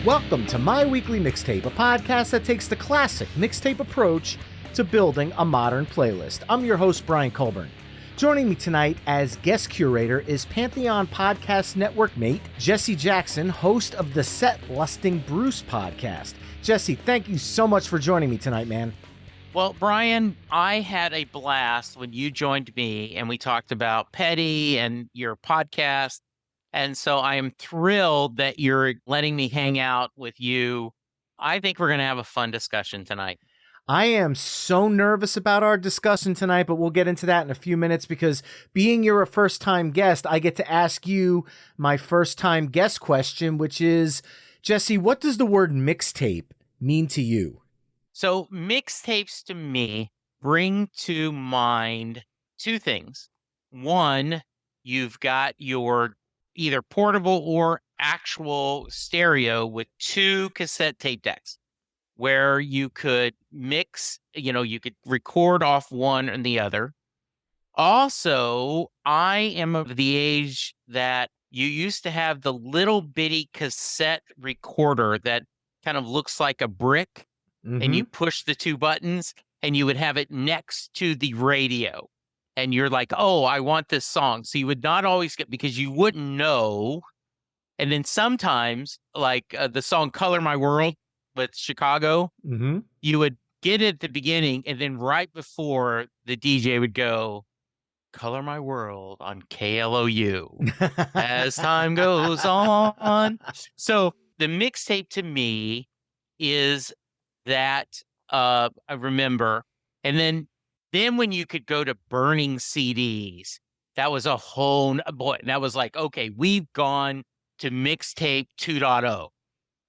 Welcome to My Weekly Mixtape, a podcast that takes the classic mixtape approach to building a modern playlist. I'm your host, Brian Colburn. Joining me tonight as guest curator is Pantheon Podcast Network mate Jesse Jackson, host of the Set Lusting Bruce podcast. Jesse, thank you so much for joining me tonight, man. Well, Brian, I had a blast when you joined me and we talked about Petty and your podcast. And so I am thrilled that you're letting me hang out with you. I think we're going to have a fun discussion tonight. I am so nervous about our discussion tonight, but we'll get into that in a few minutes because being you're a first-time guest, I get to ask you my first-time guest question, which is, Jesse, what does the word mixtape mean to you? So mixtapes to me bring to mind two things. One, you've got your either portable or actual stereo with two cassette tape decks where you could mix, you could record off one and the other. Also, I am of the age that you used to have the little bitty cassette recorder that kind of looks like a brick, and you push the two buttons and you would have it next to the radio. And you're like, oh, I want this song. So you would not always get, because you wouldn't know. And then sometimes, like the song Color My World with Chicago, you would get it at the beginning. And then right before the DJ would go, Color My World on KLOU as time goes on. So the mixtape to me is that I remember. And then when you could go to burning CDs, that was a whole boy. That was like, okay, we've gone to mixtape 2.0,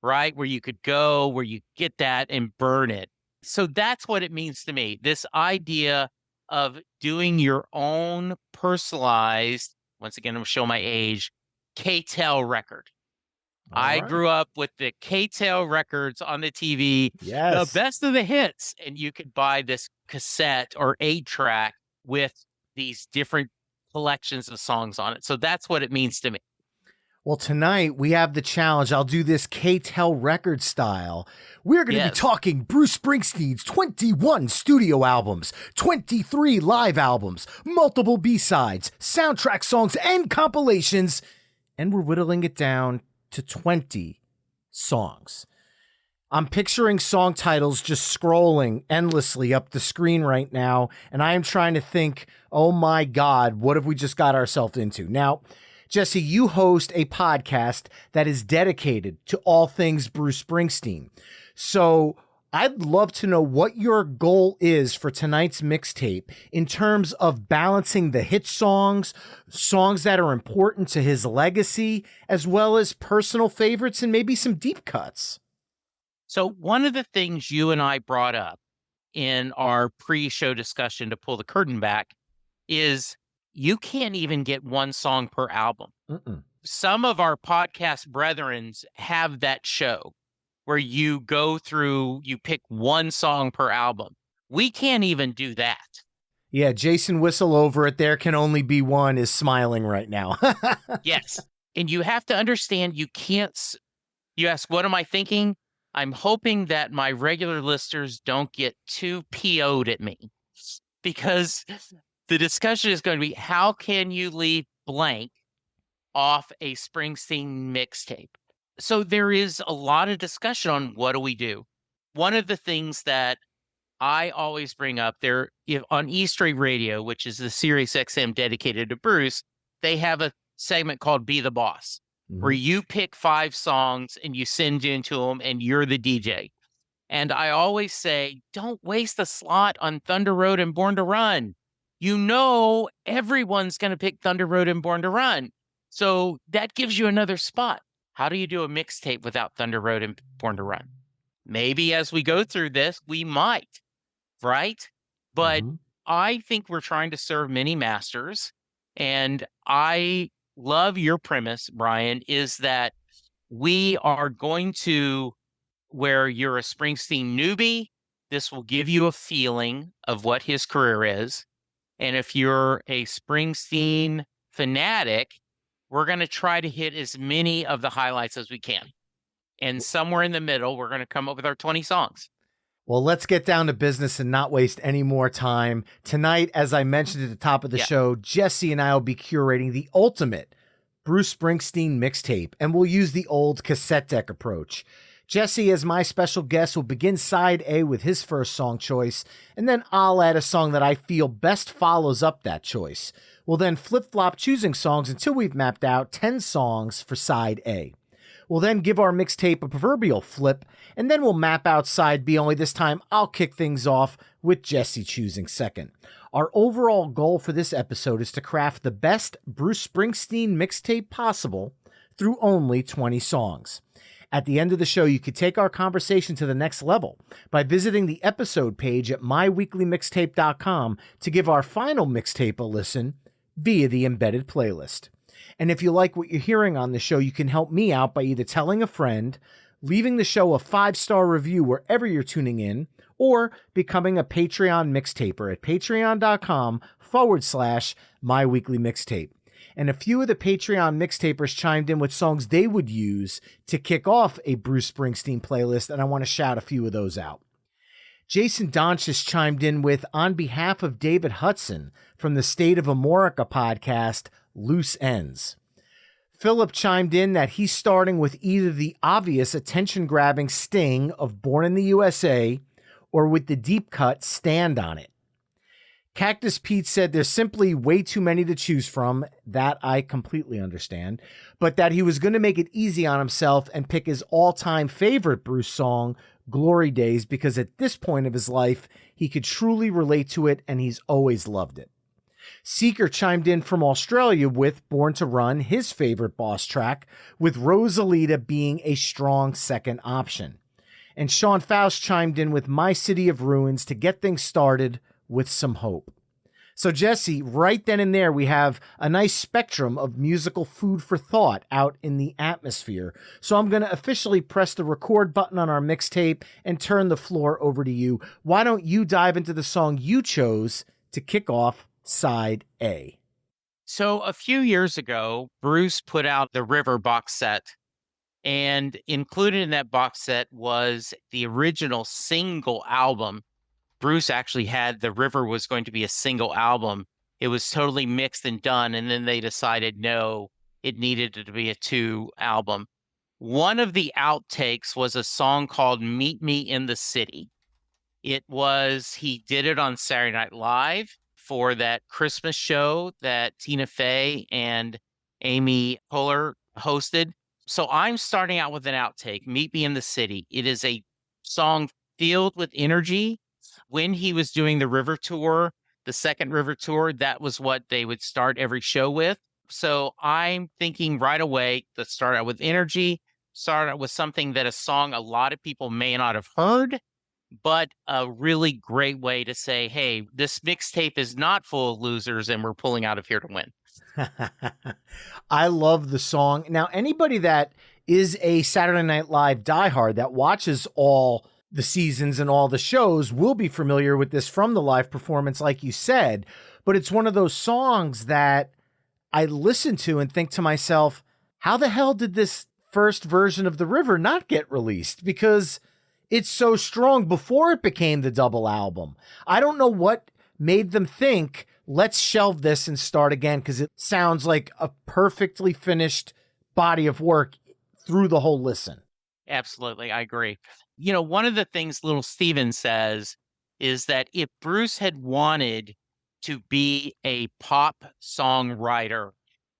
right? Where you could go, where you get that and burn it. So that's what it means to me. This idea of doing your own personalized, once again, I'm gonna show my age, K-Tel record. I grew up with the K-Tel records on the TV, the best of the hits, and you could buy this cassette or 8-track with these different collections of songs on it. So that's what it means to me. Well, tonight we have the challenge. I'll do this K-Tel record style. We're going to be talking Bruce Springsteen's 21 studio albums, 23 live albums, multiple B-sides, soundtrack songs, and compilations, and we're whittling it down to 20 songs. I'm picturing song titles just scrolling endlessly up the screen right now, and I am trying to think, oh my God, what have we just got ourselves into? Now, Jesse, you host a podcast that is dedicated to all things Bruce Springsteen. So I'd love to know what your goal is for tonight's mixtape in terms of balancing the hit songs, songs that are important to his legacy, as well as personal favorites and maybe some deep cuts. So one of the things you and I brought up in our pre-show discussion, to pull the curtain back, is you can't even get one song per album. Some of our podcast brethrens have that show where you go through, you pick one song per album. We can't even do that. Yeah, Jason Whistle over at There Can Only Be One is smiling right now. Yes. And you have to understand, you can't, you ask, what am I thinking? I'm hoping that my regular listeners don't get too PO'd at me, because the discussion is going to be, how can you leave blank off a Springsteen mixtape? So there is a lot of discussion on what do we do. One of the things that I always bring up there, on East Ray Radio, which is the Sirius XM dedicated to Bruce, they have a segment called Be the Boss, where you pick 5 songs and you send into them and you're the DJ. And I always say, don't waste a slot on Thunder Road and Born to Run. You know everyone's going to pick Thunder Road and Born to Run. So that gives you another spot. How do you do a mixtape without Thunder Road and Born to Run? Maybe as we go through this, we might, right? But I think we're trying to serve many masters. And I love your premise, Brian, is that we are going to, where you're a Springsteen newbie, this will give you a feeling of what his career is. And if you're a Springsteen fanatic, we're going to try to hit as many of the highlights as we can. And somewhere in the middle, we're going to come up with our 20 songs. Well, let's get down to business and not waste any more time. Tonight, as I mentioned at the top of the show, Jesse and I will be curating the ultimate Bruce Springsteen mixtape, and we'll use the old cassette deck approach. Jesse, as my special guest, will begin side A with his first song choice, and then I'll add a song that I feel best follows up that choice. We'll then flip-flop choosing songs until we've mapped out 10 songs for side A. We'll then give our mixtape a proverbial flip, and then we'll map out side B, only this time I'll kick things off with Jesse choosing second. Our overall goal for this episode is to craft the best Bruce Springsteen mixtape possible through only 20 songs. At the end of the show, you could take our conversation to the next level by visiting the episode page at myweeklymixtape.com to give our final mixtape a listen via the embedded playlist. And if you like what you're hearing on the show, you can help me out by either telling a friend, leaving the show a 5-star review wherever you're tuning in, or becoming a Patreon mixtaper at patreon.com/myweeklymixtape. And a few of the Patreon mixtapers chimed in with songs they would use to kick off a Bruce Springsteen playlist, and I want to shout a few of those out. Jason Donchis chimed in with, on behalf of David Hudson from the State of Amorica podcast, Loose Ends. Philip chimed in that he's starting with either the obvious attention-grabbing sting of Born in the USA or with the deep cut Stand on It. Cactus Pete said there's simply way too many to choose from, that I completely understand, but that he was going to make it easy on himself and pick his all-time favorite Bruce song, Glory Days, because at this point of his life, he could truly relate to it and he's always loved it. Seeker chimed in from Australia with Born to Run, his favorite Boss track, with Rosalita being a strong second option. And Sean Faust chimed in with My City of Ruins to get things started with some hope. So Jesse, right then and there, we have a nice spectrum of musical food for thought out in the atmosphere. So I'm going to officially press the record button on our mixtape and turn the floor over to you. Why don't you dive into the song you chose to kick off side A? So a few years ago, Bruce put out the River box set, and included in that box set was the original single album. Bruce actually had The River was going to be a single album. It was totally mixed and done, and then they decided no, it needed to be a 2 album. One of the outtakes was a song called Meet Me in the City. He did it on Saturday Night Live for that Christmas show that Tina Fey and Amy Poehler hosted. So I'm starting out with an outtake, Meet Me in the City. It is a song filled with energy. When he was doing the River tour, the second River tour, that was what they would start every show with. So I'm thinking right away, let's start out with energy, start out with something that a song a lot of people may not have heard, but a really great way to say, hey, this mixtape is not full of losers and we're pulling out of here to win. I love the song. Now, anybody that is a Saturday Night Live diehard that watches all the seasons and all the shows will be familiar with this from the live performance, like you said, but it's one of those songs that I listen to and think to myself, how the hell did this first version of The River not get released? Because it's so strong before it became the double album. I don't know what made them think, let's shelve this and start again, because it sounds like a perfectly finished body of work through the whole listen. Absolutely, I agree. You know, one of the things Little Steven says is that if Bruce had wanted to be a pop songwriter,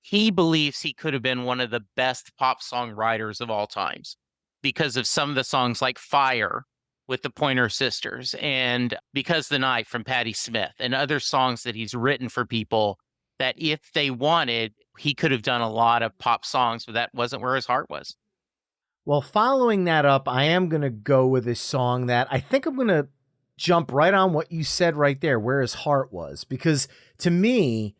he believes he could have been one of the best pop songwriters of all times because of some of the songs like Fire with the Pointer Sisters and Because the Night from Patti Smith and other songs that he's written for people that if they wanted, he could have done a lot of pop songs, but that wasn't where his heart was. Well, following that up, I am going to go with a song that I think I'm going to jump right on what you said right there, where his heart was. Because to me,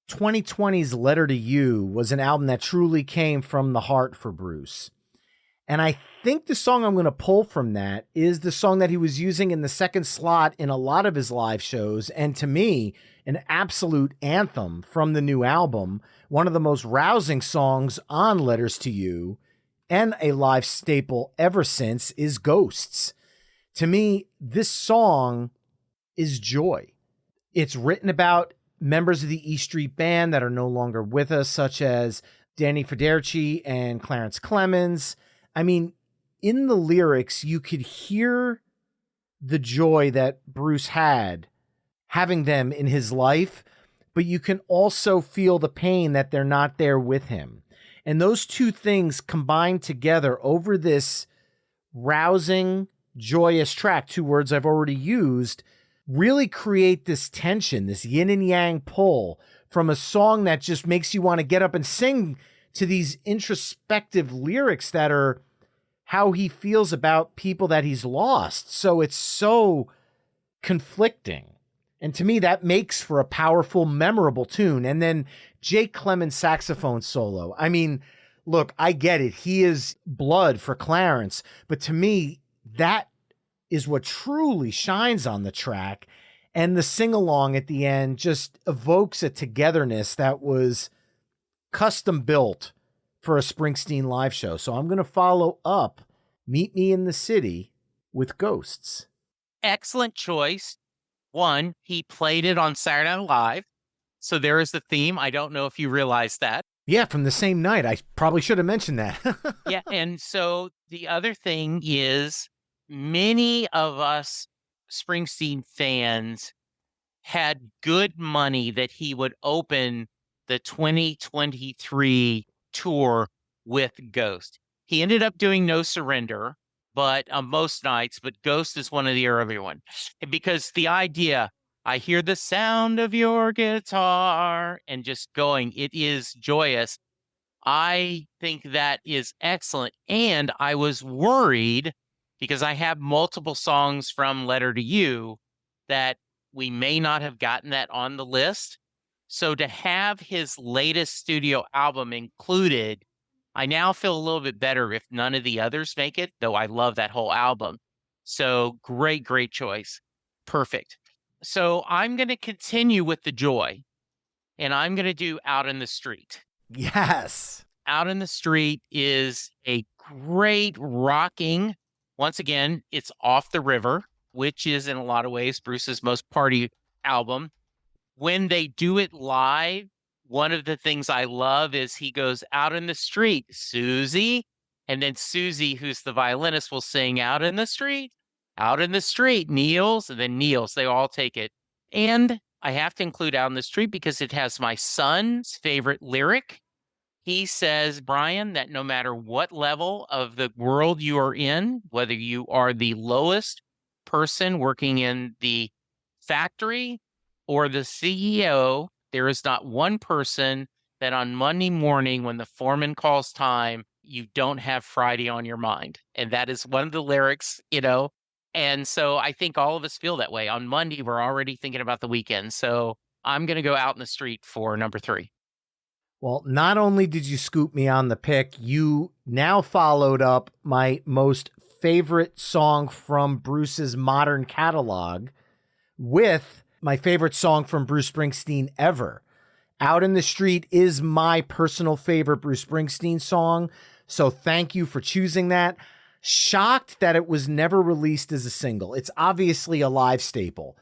2020's Letter to You was an album that truly came from the heart for Bruce. And I think the song I'm going to pull from that is the song that he was using in the second slot in a lot of his live shows. And to me, an absolute anthem from the new album, one of the most rousing songs on Letters to You, and a live staple ever since, is Ghosts. To me, this song is joy. It's written about members of the E Street Band that are no longer with us, such as Danny Federici and Clarence Clemens. I mean, in the lyrics, you could hear the joy that Bruce had having them in his life, but you can also feel the pain that they're not there with him. And those two things combined together over this rousing, joyous track, two words I've already used, really create this tension, this yin and yang pull from a song that just makes you want to get up and sing to these introspective lyrics that are how he feels about people that he's lost. So it's so conflicting. And to me, that makes for a powerful, memorable tune. And then Jake Clemens' saxophone solo. I mean, look, I get it. He is blood for Clarence. But to me, that is what truly shines on the track. And the sing-along at the end just evokes a togetherness that was custom built for a Springsteen live show. So I'm going to follow up Meet Me in the City with Ghosts. Excellent choice. One, he played it on Saturday Night Live. So there is the theme. I don't know if you realized that. Yeah, from the same night. I probably should have mentioned that. Yeah. And so the other thing is many of us Springsteen fans had good money that he would open the 2023 tour with Ghost. He ended up doing No Surrender, but on most nights, but Ghost is one of the early ones. Because the idea, I hear the sound of your guitar and just going, it is joyous. I think that is excellent. And I was worried because I have multiple songs from Letter to You that we may not have gotten that on the list. So to have his latest studio album included, I now feel a little bit better if none of the others make it, though I love that whole album. So great, great choice. Perfect. So I'm going to continue with the joy, and I'm going to do Out in the Street. Yes. Out in the Street is a great rocking. Once again, it's Off the River, which is in a lot of ways Bruce's most party album. When they do it live, one of the things I love is he goes out in the street, Susie, and then Susie, who's the violinist, will sing out in the street, kneels, and then kneels. They all take it. And I have to include Out in the Street because it has my son's favorite lyric. He says, Brian, that no matter what level of the world you are in, whether you are the lowest person working in the factory or the CEO, there is not one person that on Monday morning when the foreman calls time, you don't have Friday on your mind. And that is one of the lyrics, And so I think all of us feel that way. On Monday, we're already thinking about the weekend. So I'm going to go Out in the Street for number 3. Well, not only did you scoop me on the pick, you now followed up my most favorite song from Bruce's modern catalog with my favorite song from Bruce Springsteen ever. Out in the Street is my personal favorite Bruce Springsteen song, so thank you for choosing that. Shocked that it was never released as a single. It's obviously a live staple.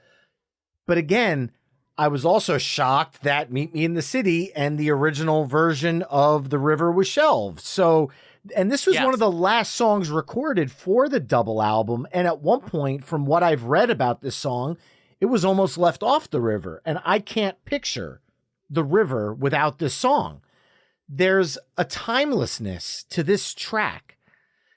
But again, I was also shocked that Meet Me in the City and the original version of The River was shelved. So, and this was one of the last songs recorded for the double album. And at one point, from what I've read about this song, it was almost left off The River. And I can't picture The River without this song. There's a timelessness to this track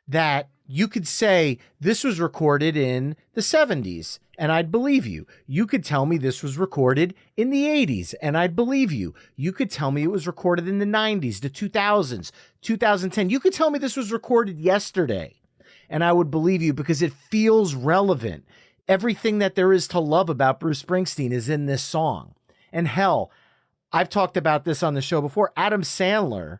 that you could say this was recorded in the 70s, and I'd believe you. You could tell me this was recorded in the 80s, and I'd believe you. You could tell me it was recorded in the 90s, the 2000s, 2010. You could tell me this was recorded yesterday, and I would believe you because it feels relevant. Everything that there is to love about Bruce Springsteen is in this song. And hell, I've talked about this on the show before. Adam Sandler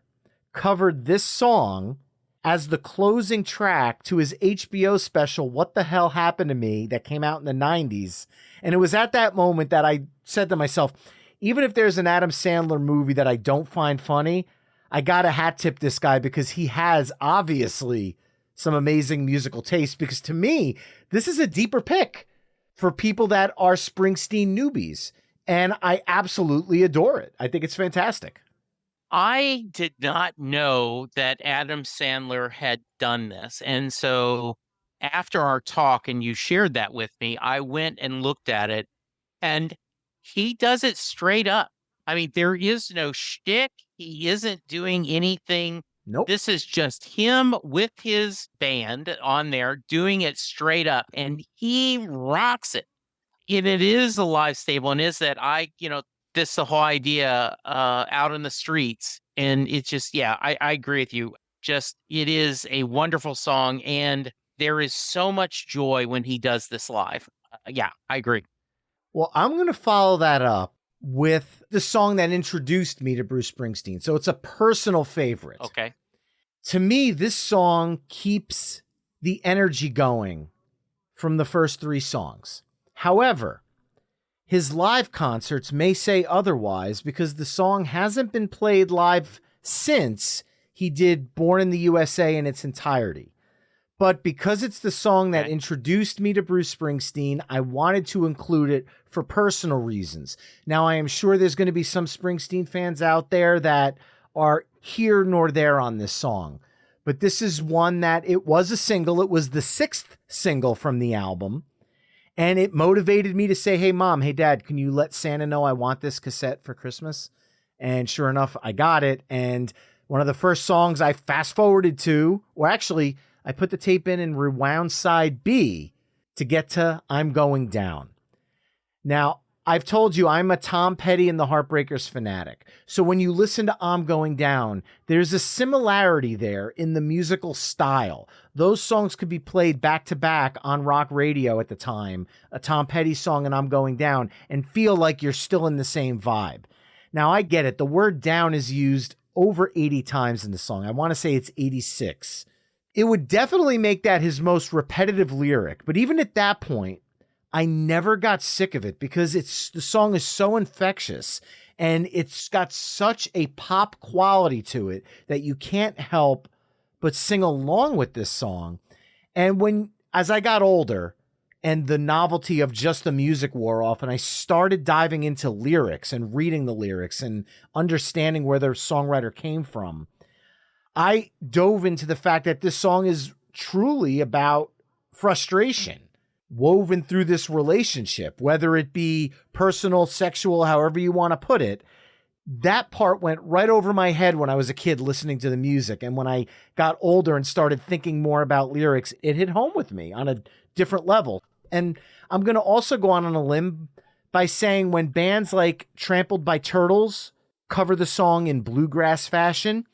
covered this song as the closing track to his HBO special, What the Hell Happened to Me, that came out in the 90s. And it was at that moment that I said to myself, even if there's an Adam Sandler movie that I don't find funny, I got to hat tip this guy because he has obviously some amazing musical taste, because to me, this is a deeper pick for people that are Springsteen newbies. And I absolutely adore it. I think it's fantastic. I did not know that Adam Sandler had done this. And so after our talk and you shared that with me, I went and looked at it, and he does it straight up. I mean, there is no shtick. He isn't doing anything. Nope. This is just him with his band on there doing it straight up, and he rocks it. And it is a live stable, and is that this the whole idea out in the streets. And it's just, yeah, I agree with you. Just, it is a wonderful song, and there is so much joy when he does this live. Yeah, I agree. Well, I'm going to follow that up with the song that introduced me to Bruce Springsteen. So it's a personal favorite. Okay. To me, this song keeps the energy going from the first three songs. However, his live concerts may say otherwise, because the song hasn't been played live since he did Born in the USA in its entirety. But because it's the song that introduced me to Bruce Springsteen, I wanted to include it for personal reasons. Now, I am sure there's going to be some Springsteen fans out there that are here nor there on this song. But this is one that it was a single. It was the sixth single from the album. And it motivated me to say, hey, Mom, hey, Dad, can you let Santa know I want this cassette for Christmas? And sure enough, I got it. And one of the first songs I fast forwarded to, or actually, I put the tape in and rewound side B to get to I'm Going Down. Now, I've told you I'm a Tom Petty and the Heartbreakers fanatic. So when you listen to I'm Going Down, there's a similarity there in the musical style. Those songs could be played back to back on rock radio at the time, a Tom Petty song and I'm Going Down, and feel like you're still in the same vibe. Now, I get it. The word down is used over 80 times in the song. I want to say it's 86. It would definitely make that his most repetitive lyric. But even at that point, I never got sick of it, because the song is so infectious and it's got such a pop quality to it that you can't help but sing along with this song. And as I got older and the novelty of just the music wore off, and I started diving into lyrics and reading the lyrics and understanding where the songwriter came from, I dove into the fact that this song is truly about frustration woven through this relationship, whether it be personal, sexual, however you want to put it. That part went right over my head when I was a kid listening to the music. And when I got older and started thinking more about lyrics, it hit home with me on a different level. And I'm going to also go on a limb by saying when bands like Trampled by Turtles cover the song in bluegrass fashion,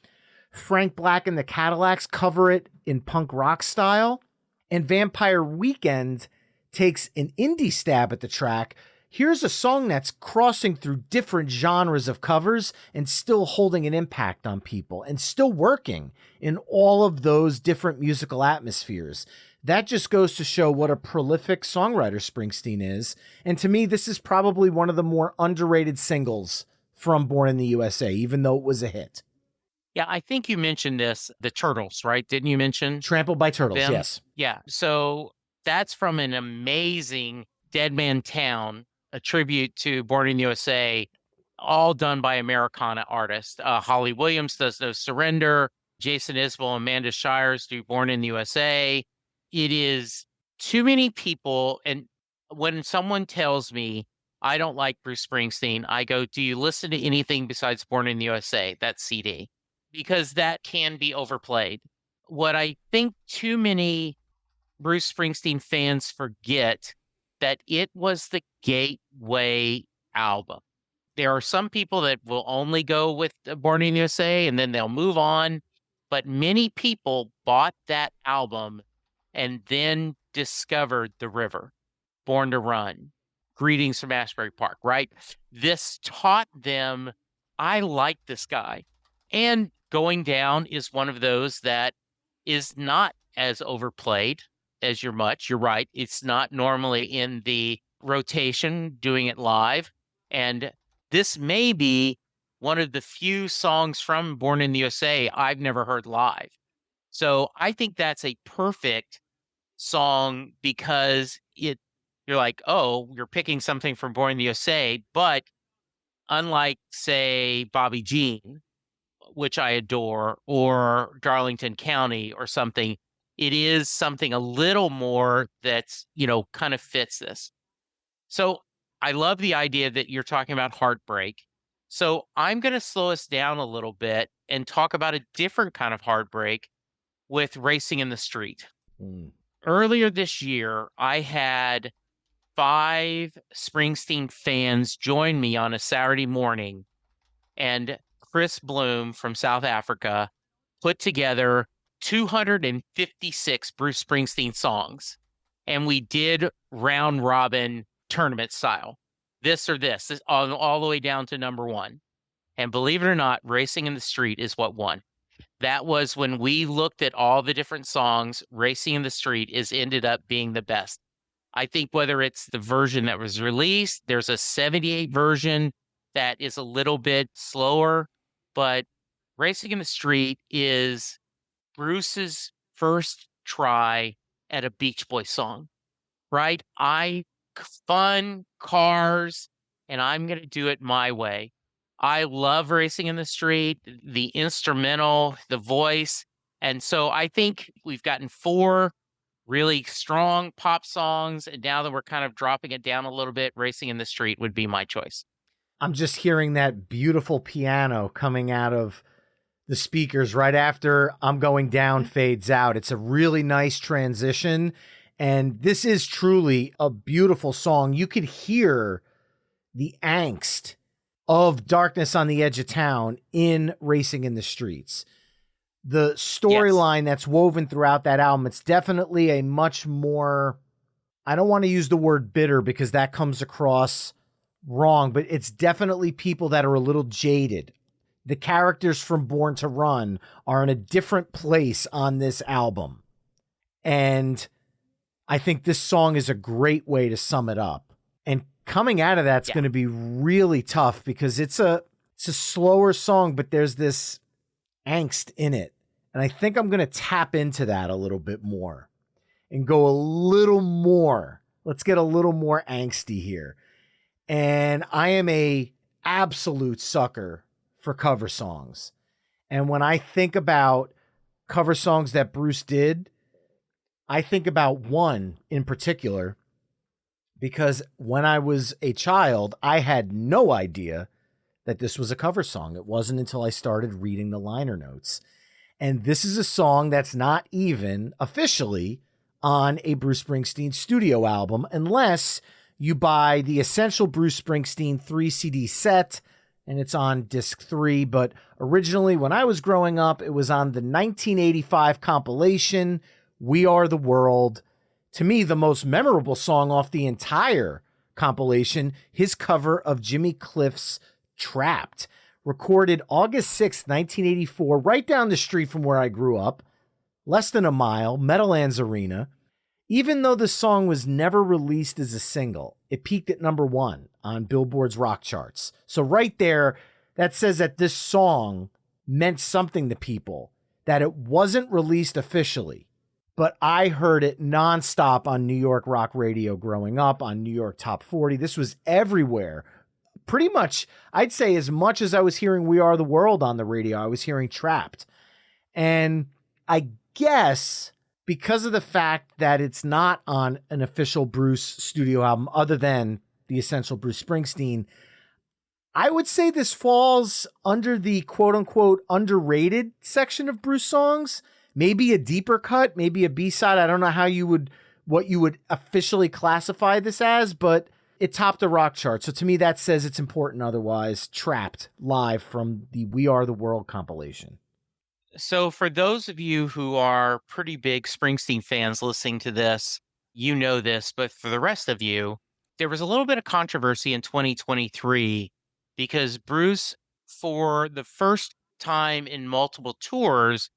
Frank Black and the Cadillacs cover it in punk rock style, and Vampire Weekend takes an indie stab at the track, here's a song that's crossing through different genres of covers and still holding an impact on people and still working in all of those different musical atmospheres. That just goes to show what a prolific songwriter Springsteen is. And to me, this is probably one of the more underrated singles from Born in the USA, even though it was a hit. Yeah, I think you mentioned this, the Turtles, right? Didn't you mention? Trampled by Turtles, them? Yes. Yeah, so that's from an amazing Dead Man Town, a tribute to Born in the USA, all done by Americana artists. Holly Williams does No Surrender. Jason Isbell and Amanda Shires do Born in the USA. It is too many people. And when someone tells me I don't like Bruce Springsteen, I go, do you listen to anything besides Born in the USA? That CD. Because that can be overplayed. What I think too many Bruce Springsteen fans forget that it was the gateway album. There are some people that will only go with Born in the USA and then they'll move on. But many people bought that album and then discovered The River, Born to Run, Greetings from Asbury Park, right? This taught them, I like this guy. And Going Down is one of those that is not as overplayed as You're Much. You're right. It's not normally in the rotation doing it live. And this may be one of the few songs from Born in the USA I've never heard live. So I think that's a perfect song because you're like, oh, you're picking something from Born in the USA, but unlike, say, Bobby Jean, which I adore, or Darlington County or something, it is something a little more that's, kind of fits this. So I love the idea that you're talking about heartbreak. So I'm going to slow us down a little bit and talk about a different kind of heartbreak with Racing in the Street. Mm. Earlier this year, I had 5 Springsteen fans join me on a Saturday morning, and Chris Bloom from South Africa put together 256 Bruce Springsteen songs. And we did round robin tournament style. This all the way down to number 1. And believe it or not, Racing in the Street is what won. That was when we looked at all the different songs, Racing in the Street ended up being the best. I think whether it's the version that was released, there's a 78 version that is a little bit slower, but Racing in the Street is Bruce's first try at a Beach Boys song, right? Fun, cars, and I'm going to do it my way. I love Racing in the Street, the instrumental, the voice. And so I think we've gotten 4 really strong pop songs. And now that we're kind of dropping it down a little bit, Racing in the Street would be my choice. I'm just hearing that beautiful piano coming out of the speakers right after I'm Going Down fades out. It's a really nice transition. And this is truly a beautiful song. You could hear the angst of Darkness on the Edge of Town in Racing in the Streets. The storyline that's woven throughout that album, it's definitely a much more, I don't want to use the word bitter because that comes across wrong, but it's definitely people that are a little jaded. The characters from Born to Run are in a different place on this album. And I think this song is a great way to sum it up. And coming out of that's going to be really tough because it's a slower song, but there's this angst in it. And I think I'm going to tap into that a little bit more and go a little more. Let's get a little more angsty here. And I am a absolute sucker for cover songs. And when I think about cover songs that Bruce did, I think about one in particular, because when I was a child, I had no idea that this was a cover song. It wasn't until I started reading the liner notes. And this is a song that's not even officially on a Bruce Springsteen studio album, unless you buy the Essential Bruce Springsteen 3 CD set, and it's on disc 3. But originally, when I was growing up, it was on the 1985 compilation, We Are the World. To me, the most memorable song off the entire compilation, his cover of Jimmy Cliff's Trapped, recorded August 6th, 1984, right down the street from where I grew up, less than a mile, Meadowlands Arena. Even though the song was never released as a single, it peaked at number 1 on Billboard's rock charts. So right there, that says that this song meant something to people, that it wasn't released officially, but I heard it nonstop on New York rock radio growing up, on New York Top 40. This was everywhere. Pretty much, I'd say as much as I was hearing We Are the World on the radio, I was hearing Trapped. And I guess because of the fact that it's not on an official Bruce studio album other than the Essential Bruce Springsteen, I would say this falls under the quote-unquote underrated section of Bruce songs. Maybe a deeper cut, maybe a B-side. I don't know what you would officially classify this as, but it topped the rock chart. So to me, that says it's important otherwise. Trapped, live from the We Are the World compilation. So for those of you who are pretty big Springsteen fans listening to this, you know this, but for the rest of you, there was a little bit of controversy in 2023 because Bruce, for the first time in multiple tours,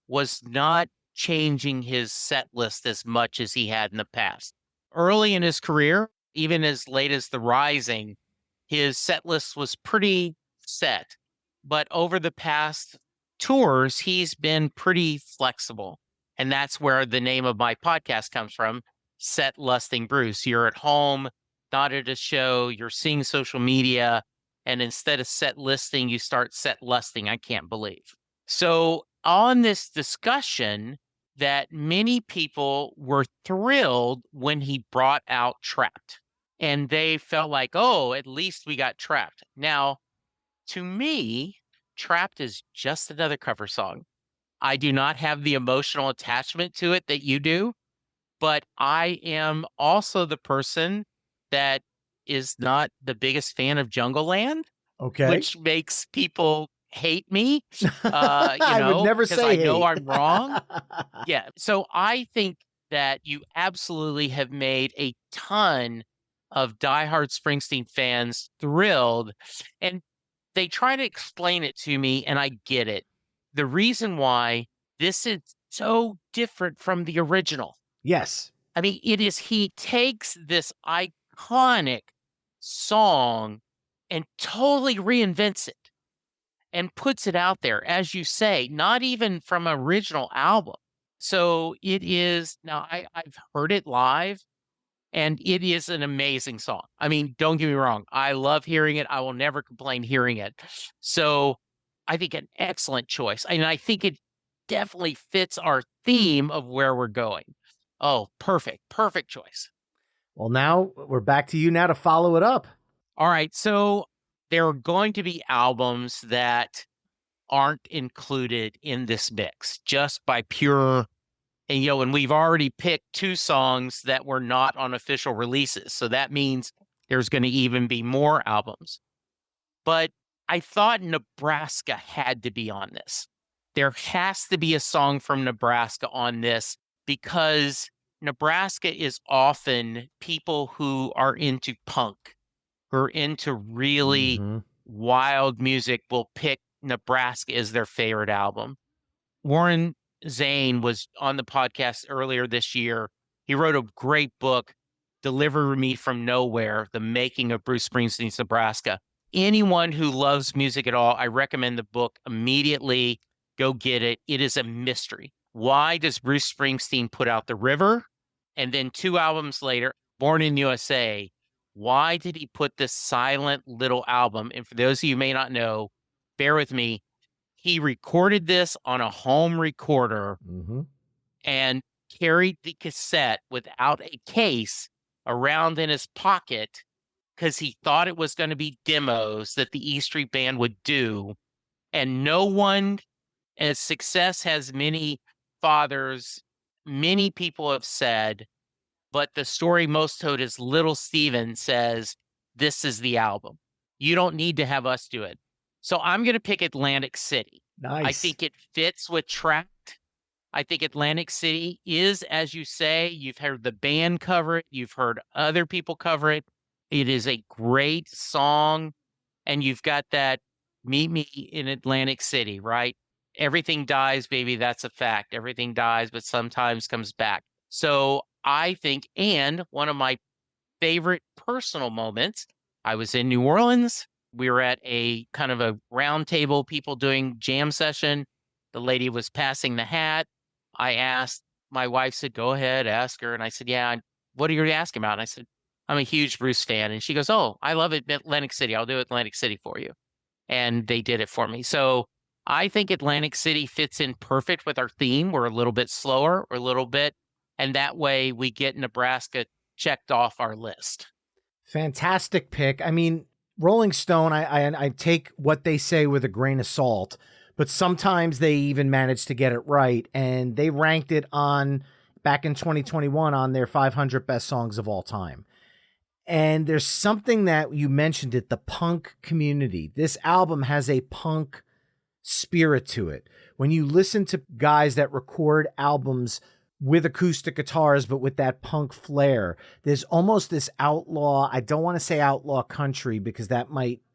was not changing his set list as much as he had in the past. Early in his career, even as late as The Rising, his set list was pretty set. But over the past tours, he's been pretty flexible. And that's where the name of my podcast comes from, Set Lusting Bruce. You're at home, not at a show, you're seeing social media, and instead of set listing, you start set lusting. I can't believe. So on this discussion, that many people were thrilled when he brought out Trapped. And they felt like, oh, at least we got Trapped. Now, to me, Trapped is just another cover song. I do not have the emotional attachment to it that you do, but I am also the person that is not the biggest fan of Jungle Land, Okay. which makes people hate me, I would never because say I know hate. I'm wrong. Yeah. So I think that you absolutely have made a ton of diehard Springsteen fans thrilled. And they try to explain it to me, and I get it. The reason why this is so different from the original. Yes. I mean, he takes this iconic song and totally reinvents it and puts it out there, as you say, not even from an original album. So it is, now I've heard it live, and it is an amazing song. I mean, don't get me wrong. I love hearing it. I will never complain hearing it. So I think an excellent choice. And I think it definitely fits our theme of where we're going. Oh, perfect. Perfect choice. Well, now we're back to you now to follow it up. All right. So there are going to be albums that aren't included in this mix just by pure, and and we've already picked 2 songs that were not on official releases. So that means there's going to even be more albums. But I thought Nebraska had to be on this. There has to be a song from Nebraska on this, because Nebraska is often people who are into punk, who are into really wild music, will pick Nebraska as their favorite album. Warren Zane was on the podcast earlier this year. He wrote a great book, Deliver Me from Nowhere, The Making of Bruce Springsteen's Nebraska. Anyone who loves music at all, I recommend the book immediately. Go get it. It is a mystery. Why does Bruce Springsteen put out The River? And then 2 albums later, Born in USA. Why did he put this silent little album? And for those of you who may not know, bear with me. He recorded this on a home recorder and carried the cassette without a case around in his pocket because he thought it was going to be demos that the E Street Band would do. And no one, as success has many fathers, many people have said, but the story most told is Little Steven says, this is the album. You don't need to have us do it. So I'm going to pick Atlantic City. Nice. I think it fits with Trapped. I think Atlantic City is, as you say, you've heard the band cover it. You've heard other people cover it. It is a great song. And you've got that Meet Me in Atlantic City, right? Everything dies, baby. That's a fact. Everything dies, but sometimes comes back. So I think, and one of my favorite personal moments, I was in New Orleans. We were at a kind of a round table, people doing jam session. The lady was passing the hat. I asked, my wife said, go ahead, ask her. And I said, yeah, what are you asking about? And I said, I'm a huge Bruce fan. And she goes, oh, I love it, Atlantic City. I'll do Atlantic City for you. And they did it for me. So I think Atlantic City fits in perfect with our theme. We're a little bit slower, or a little bit. And that way we get Nebraska checked off our list. Fantastic pick. I mean, Rolling Stone, I take what they say with a grain of salt, but sometimes they even manage to get it right. And they ranked it back in 2021 on their 500 best songs of all time. And there's something that you mentioned it, the punk community. This album has a punk spirit to it. When you listen to guys that record albums with acoustic guitars, but with that punk flair, there's almost this outlaw, I don't want to say outlaw country because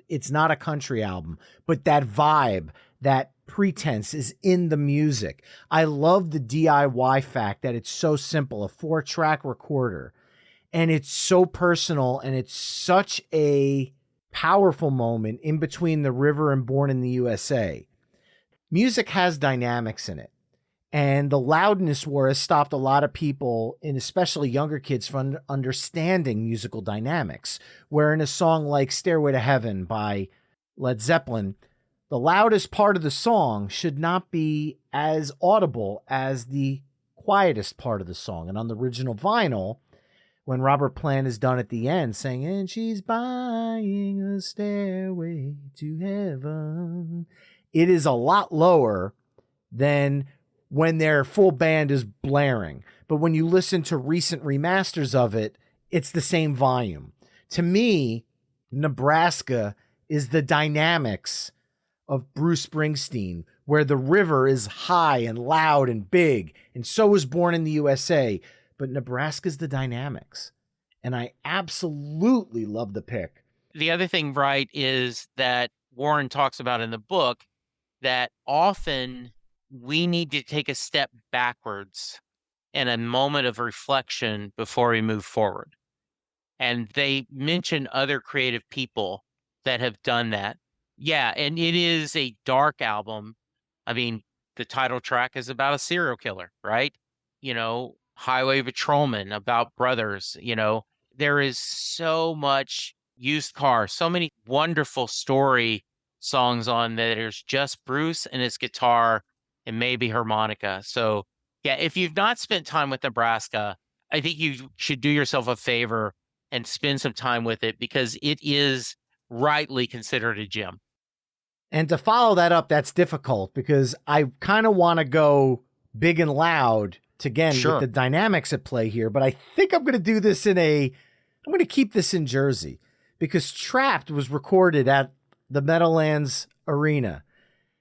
it's not a country album, but that vibe, that pretense is in the music. I love the DIY fact that it's so simple, a 4-track recorder, and it's so personal, and it's such a powerful moment in between The River and Born in the USA. Music has dynamics in it. And the loudness war has stopped a lot of people, and especially younger kids, from understanding musical dynamics. Where in a song like Stairway to Heaven by Led Zeppelin, the loudest part of the song should not be as audible as the quietest part of the song. And on the original vinyl, when Robert Plant is done at the end saying, and she's buying a stairway to heaven, it is a lot lower than when their full band is blaring. But when you listen to recent remasters of it, it's the same volume. To me, Nebraska is the dynamics of Bruce Springsteen, where The River is high and loud and big, and so is Born in the USA. But Nebraska's the dynamics. And I absolutely love the pick. The other thing, right, is that Warren talks about in the book that often we need to take a step backwards and a moment of reflection before we move forward. And they mention other creative people that have done that. Yeah, and it is a dark album. I mean, the title track is about a serial killer, right? You know, Highway Patrolman, about brothers, you know. There is so much used car, so many wonderful story songs on that. There's just Bruce and his guitar and maybe harmonica. So, yeah, if you've not spent time with Nebraska, I think you should do yourself a favor and spend some time with it, because it is rightly considered a gem. And to follow that up, that's difficult, because I kind of want to go big and loud to, again, with the dynamics at play here. But I think I'm going to do this I'm going to keep this in Jersey, because Trapped was recorded at the Meadowlands Arena.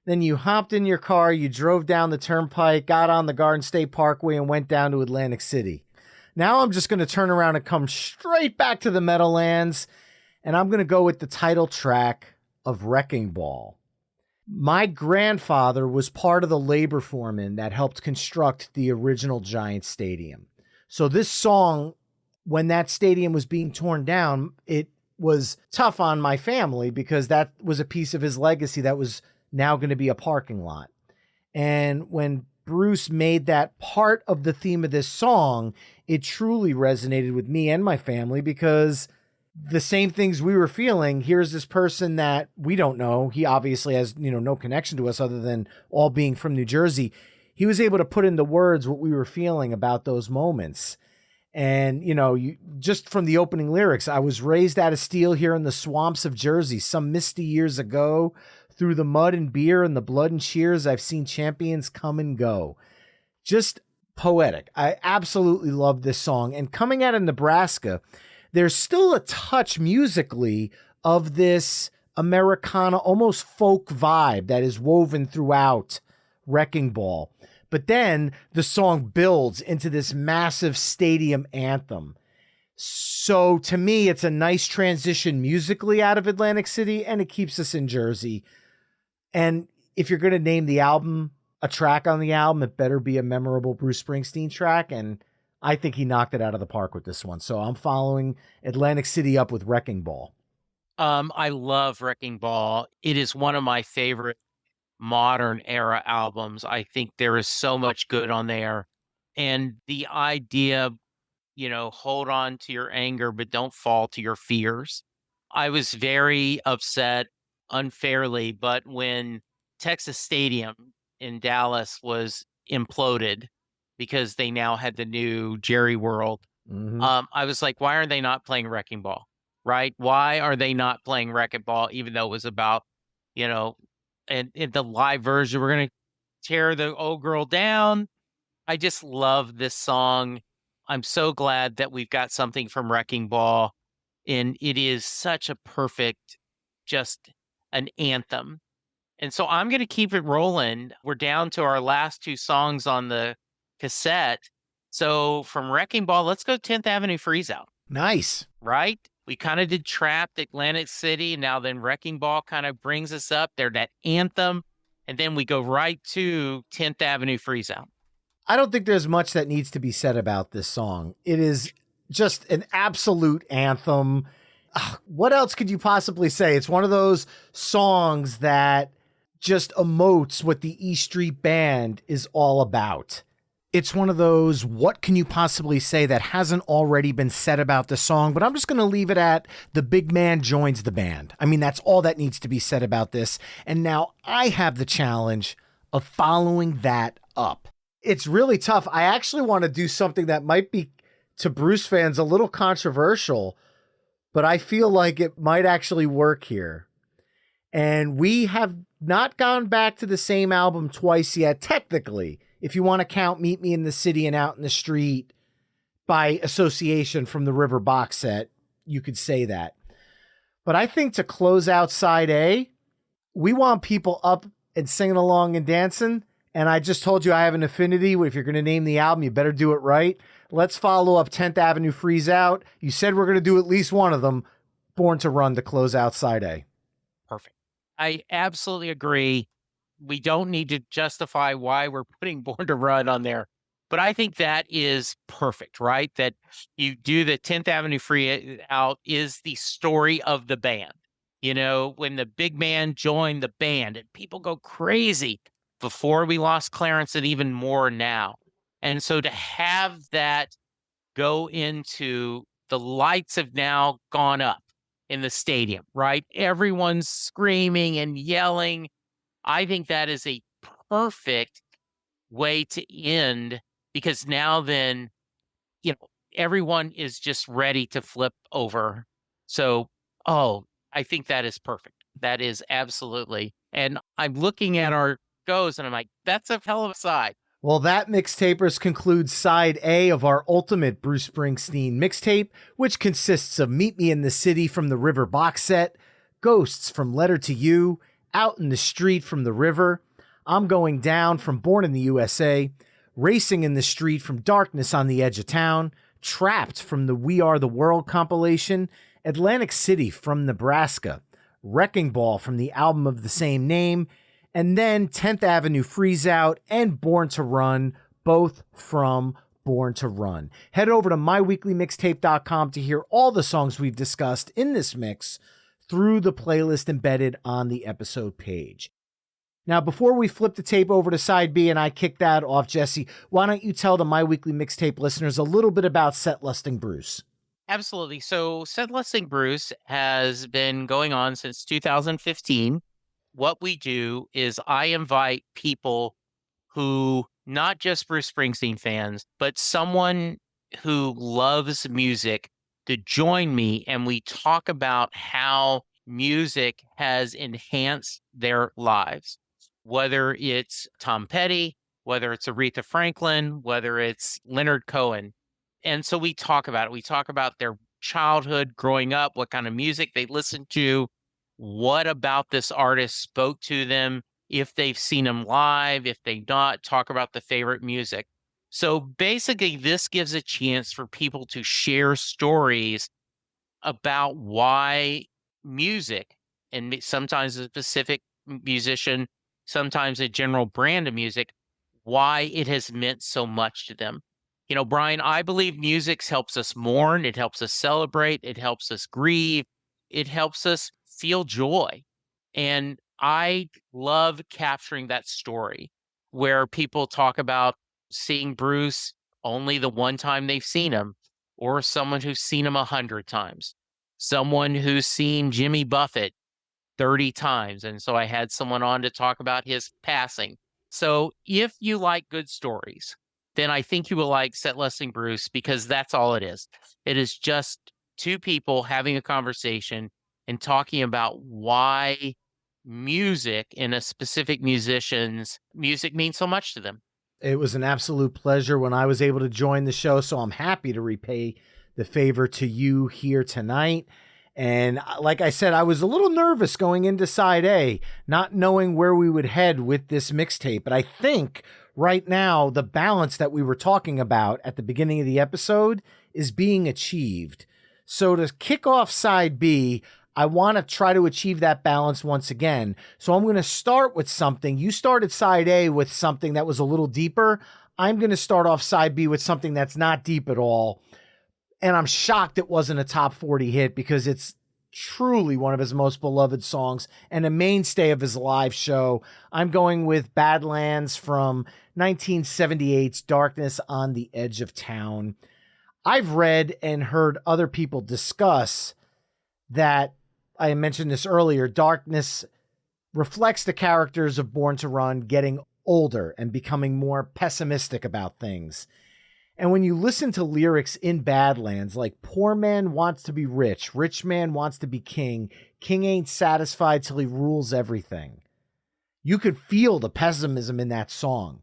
Then you hopped in your car, you drove down the turnpike, got on the Garden State Parkway, and went down to Atlantic City. Now I'm just going to turn around and come straight back to the Meadowlands, and I'm going to go with the title track of Wrecking Ball. My grandfather was part of the labor foreman that helped construct the original Giants Stadium. So this song, when that stadium was being torn down, it was tough on my family, because that was a piece of his legacy that was now going to be a parking lot. And when Bruce made that part of the theme of this song, it truly resonated with me and my family, because the same things we were feeling, here's this person that we don't know. He obviously has, no connection to us other than all being from New Jersey. He was able to put into words what we were feeling about those moments. And, just from the opening lyrics, I was raised out of steel here in the swamps of Jersey, some misty years ago. Through the mud and beer and the blood and cheers, I've seen champions come and go. Just poetic. I absolutely love this song. And coming out of Nebraska, there's still a touch musically of this Americana, almost folk vibe that is woven throughout Wrecking Ball. But then the song builds into this massive stadium anthem. So to me, it's a nice transition musically out of Atlantic City, and it keeps us in Jersey. And if you're going to name the album a track on the album, it better be a memorable Bruce Springsteen track. And I think he knocked it out of the park with this one. So I'm following Atlantic City up with Wrecking Ball. I love Wrecking Ball. It is one of my favorite modern era albums. I think there is so much good on there. And the idea, hold on to your anger, but don't fall to your fears. I was very upset, unfairly, but when Texas Stadium in Dallas was imploded because they now had the new Jerry World, I was like, why are they not playing Wrecking Ball, right? Why are they not playing Wrecking Ball, even though it was about, and in the live version, we're going to tear the old girl down. I just love this song. I'm so glad that we've got something from Wrecking Ball, and it is such a perfect, just an anthem. And so I'm going to keep it rolling. We're down to our last two songs on the cassette. So from Wrecking Ball, let's go 10th Avenue Freeze Out. Nice. Right? We kind of did Trapped, Atlantic City. Now then Wrecking Ball kind of brings us up there, that anthem. And then we go right to 10th Avenue Freeze Out. I don't think there's much that needs to be said about this song. It is just an absolute anthem. What else could you possibly say? It's one of those songs that just emotes what the E Street Band is all about. It's one of those, what can you possibly say that hasn't already been said about the song? But I'm just going to leave it at the big man joins the band. I mean, that's all that needs to be said about this. And now I have the challenge of following that up. It's really tough. I actually want to do something that might be, to Bruce fans, a little controversial, but I feel like it might actually work here. And we have not gone back to the same album twice yet, technically, if you want to count Meet Me in the City and Out in the Street by association from the River box set, you could say that. But I think to close out side A, we want people up and singing along and dancing. And I just told you I have an affinity. If you're going to name the album, you better do it right. Let's follow up 10th Avenue Freeze Out. You said we're going to do at least one of them, Born to Run, to close out side A. Perfect. I absolutely agree. We don't need to justify why we're putting Born to Run on there. But I think that is perfect, right? That you do the 10th Avenue Freeze Out is the story of the band. You know, when the big man joined the band and people go crazy before we lost Clarence and even more now. And so to have that go into the lights have now gone up in the stadium, right? Everyone's screaming and yelling. I think that is a perfect way to end, because now then, you know, everyone is just ready to flip over. So, I think that is perfect. That is absolutely. And I'm looking at our goes and I'm like, that's a hell of a side. Well, that mixtapers concludes side A of our ultimate Bruce Springsteen mixtape, which consists of Meet Me in the City from the River box set, Ghosts from Letter to You, Out in the Street from the River, I'm Going Down from Born in the USA, Racing in the Street from Darkness on the Edge of Town, Trapped from the We Are the World compilation, Atlantic City from Nebraska, Wrecking Ball from the album of the same name, and then 10th Avenue Freeze Out and Born to Run, both from Born to Run. Head over to myweeklymixtape.com to hear all the songs we've discussed in this mix through the playlist embedded on the episode page. Now, before we flip the tape over to side B and I kick that off, Jesse, why don't you tell the My Weekly Mixtape listeners a little bit about Set Lusting Bruce? Absolutely. So Set Lusting Bruce has been going on since 2015. What we do is I invite people who, not just Bruce Springsteen fans, but someone who loves music, to join me, and we talk about how music has enhanced their lives, whether it's Tom Petty, whether it's Aretha Franklin, whether it's Leonard Cohen. And so we talk about it. We talk about their childhood growing up, what kind of music they listened to, what about this artist spoke to them, if they've seen him live, if they not, talk about the favorite music. So basically, this gives a chance for people to share stories about why music, and sometimes a specific musician, sometimes a general brand of music, why it has meant so much to them. You know, Brian, I believe music helps us mourn, it helps us celebrate, it helps us grieve, it helps us feel joy. And I love capturing that story where people talk about seeing Bruce only the one time they've seen him, or someone who's seen him 100 times, someone who's seen Jimmy Buffett 30 times. And so I had someone on to talk about his passing. So if you like good stories, then I think you will like Set Lusting Bruce, because that's all it is. It is just two people having a conversation and talking about why music and a specific musician's music means so much to them. It was an absolute pleasure when I was able to join the show, so I'm happy to repay the favor to you here tonight. And like I said, I was a little nervous going into side A, not knowing where we would head with this mixtape. But I think right now, the balance that we were talking about at the beginning of the episode is being achieved. So to kick off side B, I want to try to achieve that balance once again. So I'm going to start with something. You started side A with something that was a little deeper. I'm going to start off side B with something that's not deep at all. And I'm shocked it wasn't a top 40 hit, because it's truly one of his most beloved songs and a mainstay of his live show. I'm going with Badlands from 1978's Darkness on the Edge of Town. I've read and heard other people discuss that, I mentioned this earlier, Darkness reflects the characters of Born to Run getting older and becoming more pessimistic about things. And when you listen to lyrics in Badlands, like poor man wants to be rich, rich man wants to be king, king ain't satisfied till he rules everything, you could feel the pessimism in that song.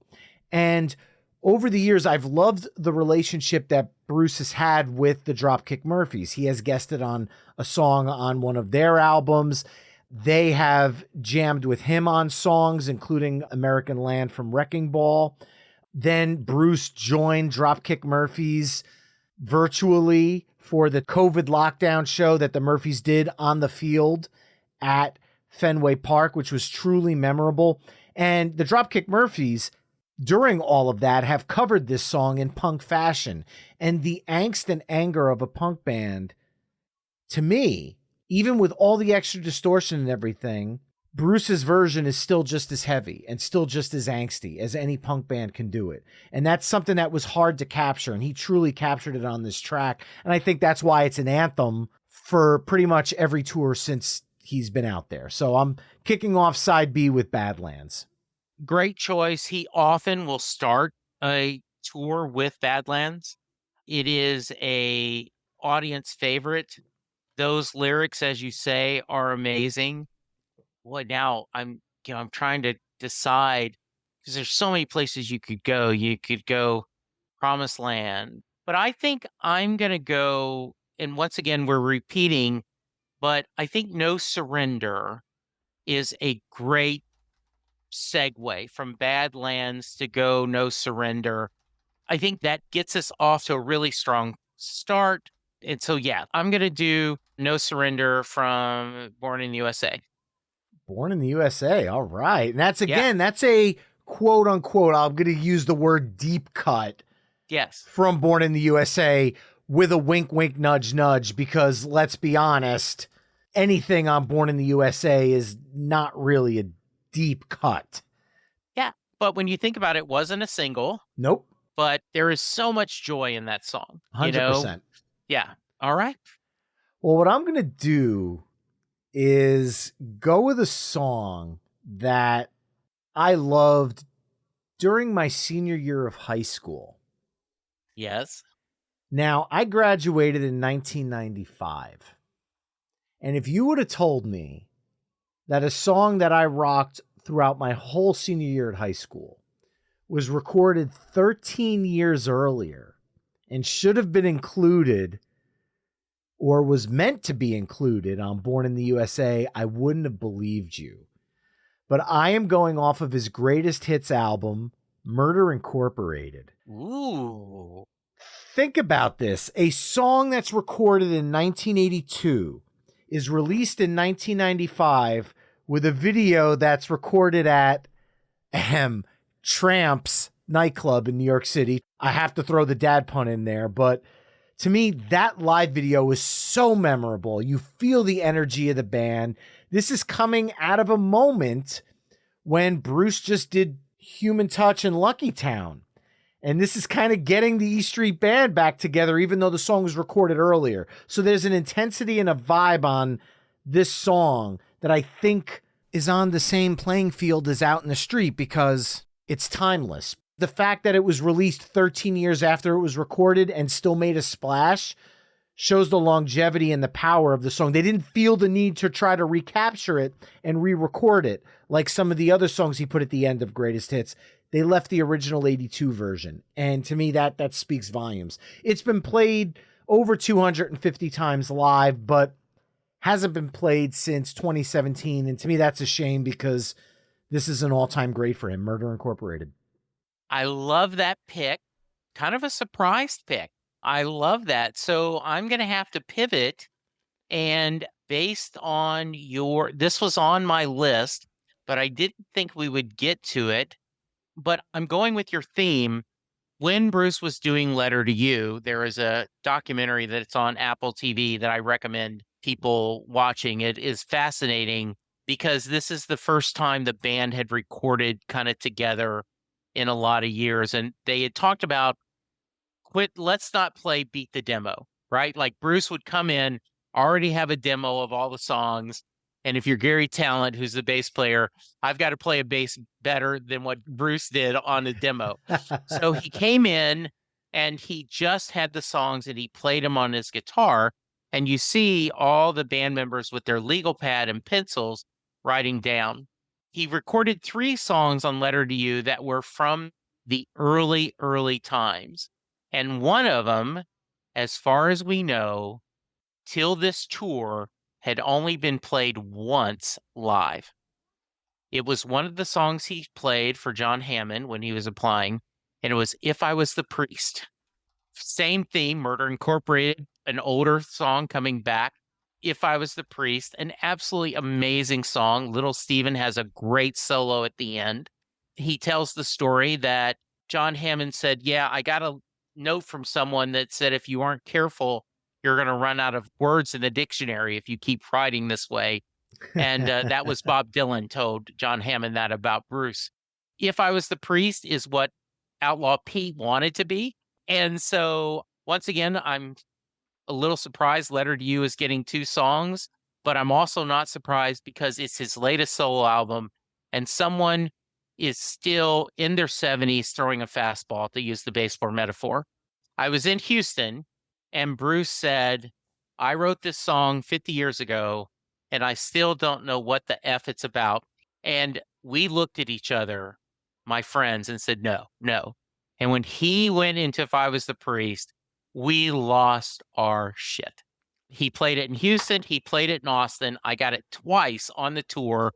And over the years, I've loved the relationship that Bruce has had with the Dropkick Murphys. He has guested on a song on one of their albums. They have jammed with him on songs, including American Land from Wrecking Ball. Then Bruce joined Dropkick Murphys virtually for the COVID lockdown show that the Murphys did on the field at Fenway Park, which was truly memorable. And the Dropkick Murphys, during all of that, have covered this song in punk fashion. And the angst and anger of a punk band, to me, even with all the extra distortion and everything, Bruce's version is still just as heavy and still just as angsty as any punk band can do it. And that's something that was hard to capture, and he truly captured it on this track. And I think that's why it's an anthem for pretty much every tour since he's been out there. So I'm kicking off side B with Badlands. Great choice. He often will start a tour with Badlands. It is a audience favorite. Those lyrics, as you say, are amazing. Boy, now I'm trying to decide, because there's so many places you could go. You could go Promised Land, but I think I'm going to go, and once again, we're repeating, but I think No Surrender is a great segue from Badlands to go No Surrender. I think that gets us off to a really strong start. And so, yeah, I'm going to do No Surrender from Born in the USA. Born in the USA. All right. And that's, again, that's a quote unquote, I'm going to use the word deep cut. Yes. From Born in the USA with a wink, wink, nudge, nudge, because let's be honest, anything on Born in the USA is not really a deep cut. Yeah. But when you think about it, it wasn't a single. Nope. But there is so much joy in that song. 100%. Yeah. All right. Well, what I'm going to do is go with a song that I loved during my senior year of high school. Yes. Now, I graduated in 1995. And if you would have told me that a song that I rocked throughout my whole senior year at high school was recorded 13 years earlier and should have been included or was meant to be included on Born in the USA, I wouldn't have believed you. But I am going off of his greatest hits album, Murder Incorporated. Ooh. Think about this. A song that's recorded in 1982 is released in 1995 with a video that's recorded at Tramp's nightclub in New York City. I have to throw the dad pun in there, but to me, that live video is so memorable. You feel the energy of the band. This is coming out of a moment when Bruce just did Human Touch and Lucky Town. And this is kind of getting the E Street Band back together, even though the song was recorded earlier. So there's an intensity and a vibe on this song that I think is on the same playing field as Out in the Street because it's timeless. The fact that it was released 13 years after it was recorded and still made a splash shows the longevity and the power of the song. They didn't feel the need to try to recapture it and re-record it like some of the other songs he put at the end of Greatest Hits. They left the original 82 version. And to me, that speaks volumes. It's been played over 250 times live, but hasn't been played since 2017. And to me, that's a shame because this is an all-time great for him, Murder Incorporated. I love that pick. Kind of a surprised pick. I love that. So I'm going to have to pivot. And based on this was on my list, but I didn't think we would get to it. But I'm going with your theme. When Bruce was doing Letter to You, there is a documentary that's on Apple TV that I recommend people watching it is fascinating because this is the first time the band had recorded kind of together in a lot of years. And they had talked about, let's not play Beat the Demo, right? Like Bruce would come in, already have a demo of all the songs. And if you're Gary Talent, who's the bass player, I've got to play a bass better than what Bruce did on the demo. So he came in and he just had the songs and he played them on his guitar. And you see all the band members with their legal pad and pencils writing down. He recorded 3 songs on Letter to You that were from the early times. And one of them, as far as we know, till this tour, had only been played once live. It was one of the songs he played for John Hammond when he was applying, and it was If I Was the Priest. Same theme, Murder Incorporated, an older song coming back. If I Was the Priest, an absolutely amazing song. Little Steven has a great solo at the end. He tells the story that John Hammond said, yeah, I got a note from someone that said if you aren't careful, you're going to run out of words in the dictionary if you keep writing this way. And that was Bob Dylan told John Hammond that about Bruce. If I Was the Priest is what Outlaw Pete wanted to be. And so once again, I'm a little surprised Letter to You is getting 2 songs, but I'm also not surprised because it's his latest solo album and someone is still in their 70s throwing a fastball, to use the baseball metaphor. I was in Houston and Bruce said, I wrote this song 50 years ago and I still don't know what the F it's about. And we looked at each other, my friends, and said, no. And when he went into If I Was the Priest, we lost our shit. He played it in Houston. He played it in Austin. I got it twice on the tour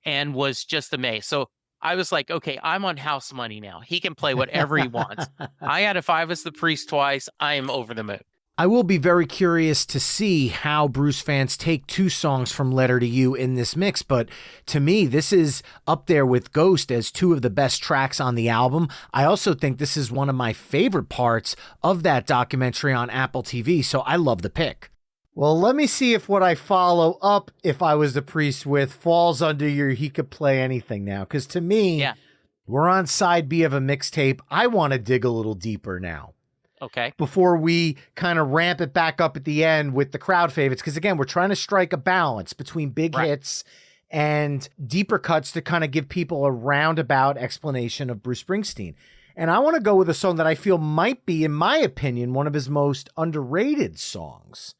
and was just amazed. So I was like, okay, I'm on house money now. He can play whatever he wants. I had If I Was the Priest twice. I am over the moon. I will be very curious to see how Bruce fans take 2 songs from Letter to You in this mix, but to me, this is up there with Ghost as 2 of the best tracks on the album. I also think this is one of my favorite parts of that documentary on Apple TV, so I love the pick. Well, let me see if what I follow up If I Was the Priest with falls under your He Could Play Anything now, because to me, we're on side B of a mixtape. I want to dig a little deeper now. Okay. Before we kind of ramp it back up at the end with the crowd favorites. Because again, we're trying to strike a balance between big hits and deeper cuts to kind of give people a roundabout explanation of Bruce Springsteen. And I want to go with a song that I feel might be, in my opinion, one of his most underrated songs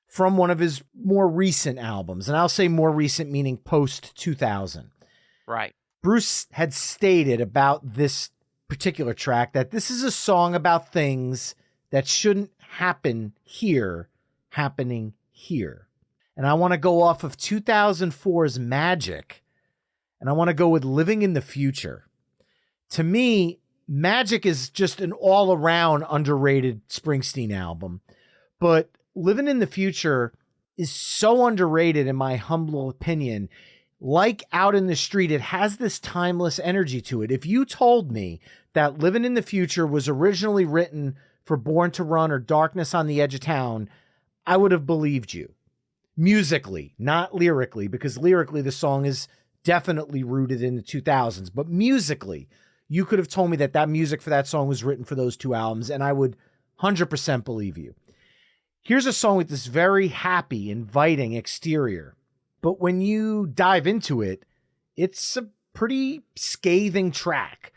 from one of his more recent albums. And I'll say more recent, meaning post 2000. Right. Bruce had stated about this particular track that this is a song about things that shouldn't happen here, happening here. And I want to go off of 2004's Magic, and I want to go with Living in the Future. To me, Magic is just an all-around underrated Springsteen album, but Living in the Future is so underrated in my humble opinion. Like Out in the Street, it has this timeless energy to it. If you told me that Living in the Future was originally written for Born to Run or Darkness on the Edge of Town, I would have believed you. Musically, not lyrically, because lyrically the song is definitely rooted in the 2000s. But musically, you could have told me that that music for that song was written for those 2 albums, and I would 100% believe you. Here's a song with this very happy, inviting exterior. But when you dive into it, it's a pretty scathing track.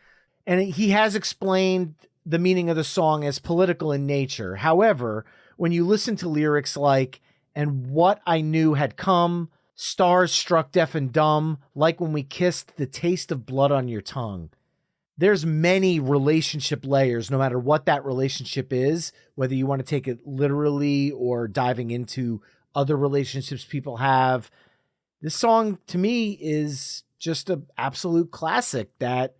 And he has explained the meaning of the song as political in nature. However, when you listen to lyrics like, and what I knew had come, stars struck deaf and dumb, like when we kissed, the taste of blood on your tongue. There's many relationship layers, no matter what that relationship is, whether you want to take it literally or diving into other relationships people have. This song, to me, is just an absolute classic that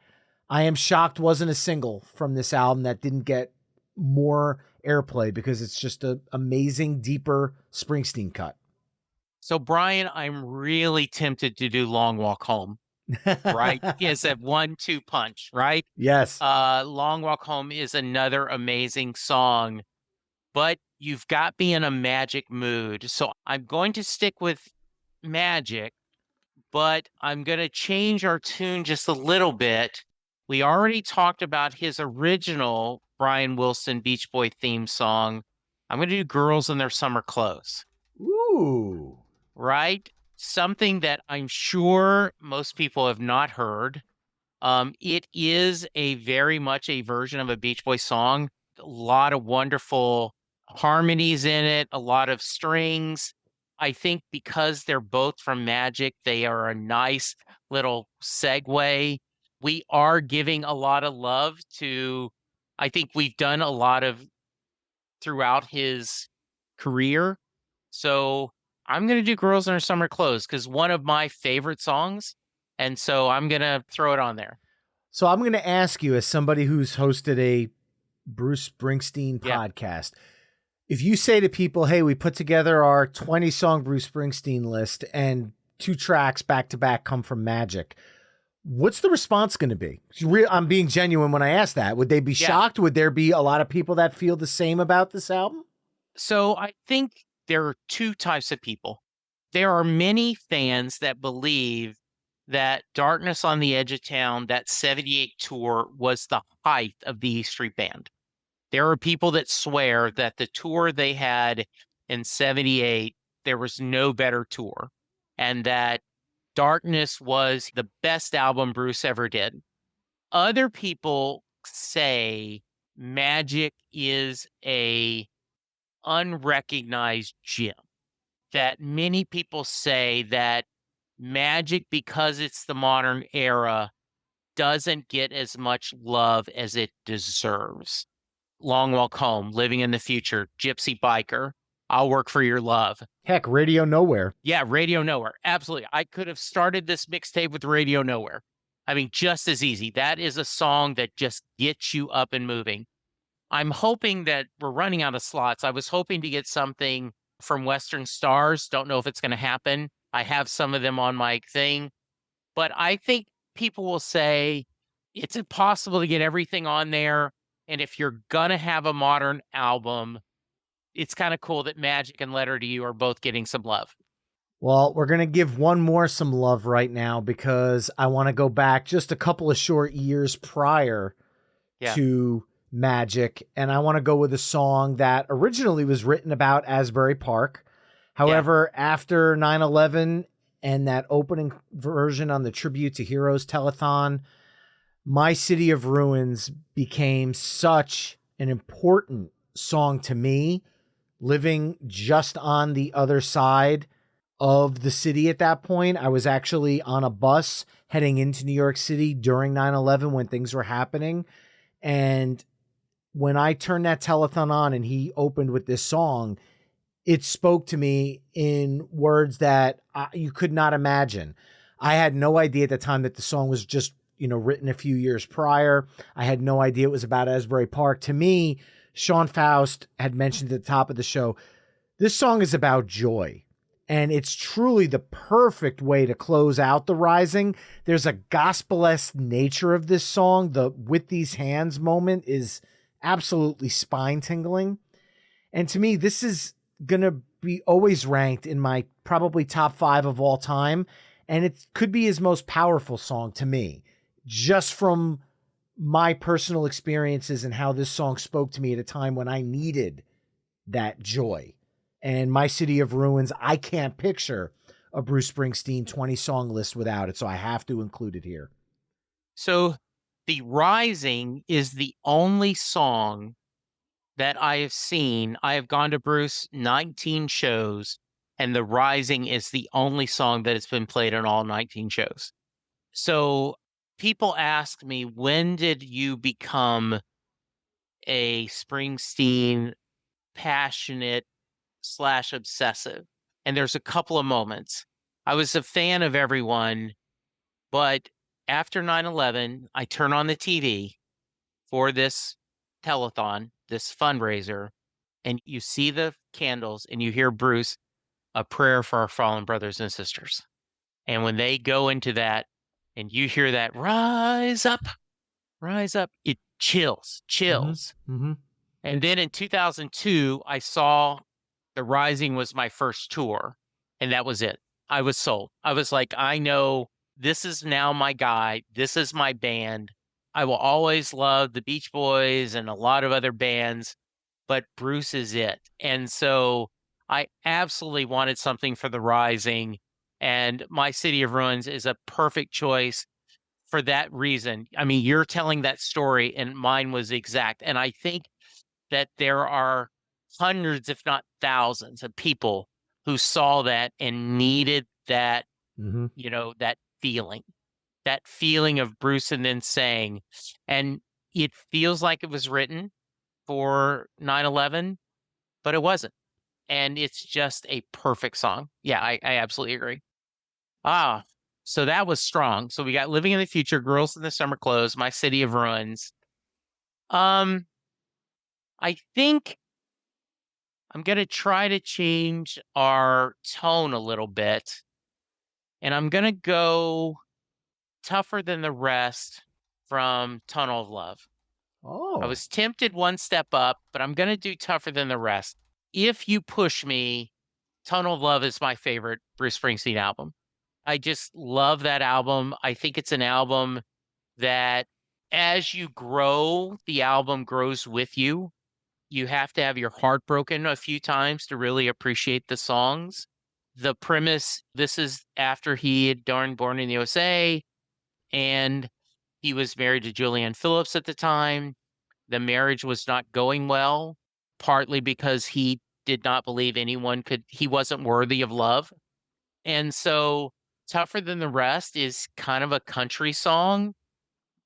I am shocked wasn't a single from this album that didn't get more airplay because it's just an amazing, deeper Springsteen cut. So, Brian, I'm really tempted to do Long Walk Home, right? It's a 1-2 punch, right? Yes. Long Walk Home is another amazing song. but you've got me in a Magic mood. So I'm going to stick with Magic, but I'm going to change our tune just a little bit. We already talked about his original Brian Wilson Beach Boy theme song. I'm going to do Girls in Their Summer Clothes. Ooh. Right? Something that I'm sure most people have not heard. It is a very much a version of a Beach Boy song. A lot of wonderful harmonies in it, a lot of strings. I think because they're both from Magic, they are a nice little segue. We are giving a lot of love to, I think we've done a lot of throughout his career. So I'm going to do Girls in Her Summer Clothes because one of my favorite songs. And so I'm going to throw it on there. So I'm going to ask you, as somebody who's hosted a Bruce Springsteen Yeah. podcast, if you say to people, hey, we put together our 20-song Bruce Springsteen list and 2 tracks back-to-back come from Magic, what's the response going to be? I'm being genuine when I ask that. Would they be shocked? Would there be a lot of people that feel the same about this album? So I think there are 2 types of people. There are many fans that believe that Darkness on the Edge of Town, that 78 tour, was the height of the E Street Band. There are people that swear that the tour they had in 78, there was no better tour, and that Darkness was the best album Bruce ever did. Other people say Magic is a unrecognized gem, that many people say that Magic, because it's the modern era, doesn't get as much love as it deserves. Long Walk Home, Living in the Future, Gypsy Biker, I'll Work for Your Love. Heck, Radio Nowhere. Yeah, Radio Nowhere. Absolutely. I could have started this mixtape with Radio Nowhere. I mean, just as easy. That is a song that just gets you up and moving. I'm hoping that we're running out of slots. I was hoping to get something from Western Stars. Don't know if it's going to happen. I have some of them on my thing, but I think people will say it's impossible to get everything on there. And if you're going to have a modern album, it's kind of cool that Magic and Letter to You are both getting some love. Well, we're going to give one more some love right now because I want to go back just a couple of short years prior to Magic. And I want to go with a song that originally was written about Asbury Park. However, after 9/11 and that opening version on the Tribute to Heroes telethon, My City of Ruins became such an important song to me, living just on the other side of the city at that point. I was actually on a bus heading into New York City during 9/11 when things were happening. And when I turned that telethon on and he opened with this song, it spoke to me in words that you could not imagine. I had no idea at the time that the song was just, written a few years prior. I had no idea it was about Asbury Park. To me, Sean Faust had mentioned at the top of the show, this song is about joy. And it's truly the perfect way to close out the Rising. There's a gospel-esque nature of this song. The With These Hands moment is absolutely spine-tingling. And to me, this is going to be always ranked in my probably top 5 of all time. And it could be his most powerful song to me, just from my personal experiences and how this song spoke to me at a time when I needed that joy. And My City of Ruins, I can't picture a Bruce Springsteen 20-song list without it, so I have to include it here. So The Rising is the only song that I have seen. I have gone to Bruce 19 shows, and The Rising is the only song that has been played on all 19 shows. So people ask me, when did you become a Springsteen passionate / obsessive? And there's a couple of moments. I was a fan of everyone, but after 9/11, I turn on the TV for this telethon, this fundraiser, and you see the candles and you hear Bruce, A Prayer for Our Fallen Brothers and Sisters. And when they go into that and you hear that rise up, it chills. Mm-hmm. And then in 2002, I saw The Rising was my first tour, and that was it. I was sold. I was like, I know this is now my guy. This is my band. I will always love the Beach Boys and a lot of other bands, but Bruce is it. And so I absolutely wanted something for The Rising, and My City of Ruins is a perfect choice for that reason. I mean, you're telling that story, and mine was exact. And I think that there are hundreds, if not thousands, of people who saw that and needed that, that feeling of Bruce and then saying, and it feels like it was written for 9/11, but it wasn't. And it's just a perfect song. Yeah, I absolutely agree. Ah, so that was strong. So we got Living in the Future, Girls in the Summer Clothes, My City of Ruins. I think I'm going to try to change our tone a little bit. And I'm going to go Tougher Than the Rest from Tunnel of Love. Oh. I was tempted one step up, but I'm going to do Tougher Than the Rest. If you push me, Tunnel of Love is my favorite Bruce Springsteen album. I just love that album. I think it's an album that as you grow, the album grows with you. You have to have your heart broken a few times to really appreciate the songs. The premise, this is after he had done Born in the USA, and he was married to Julianne Phillips at the time. The marriage was not going well, partly because he did not believe he wasn't worthy of love. And so Tougher Than the Rest is kind of a country song,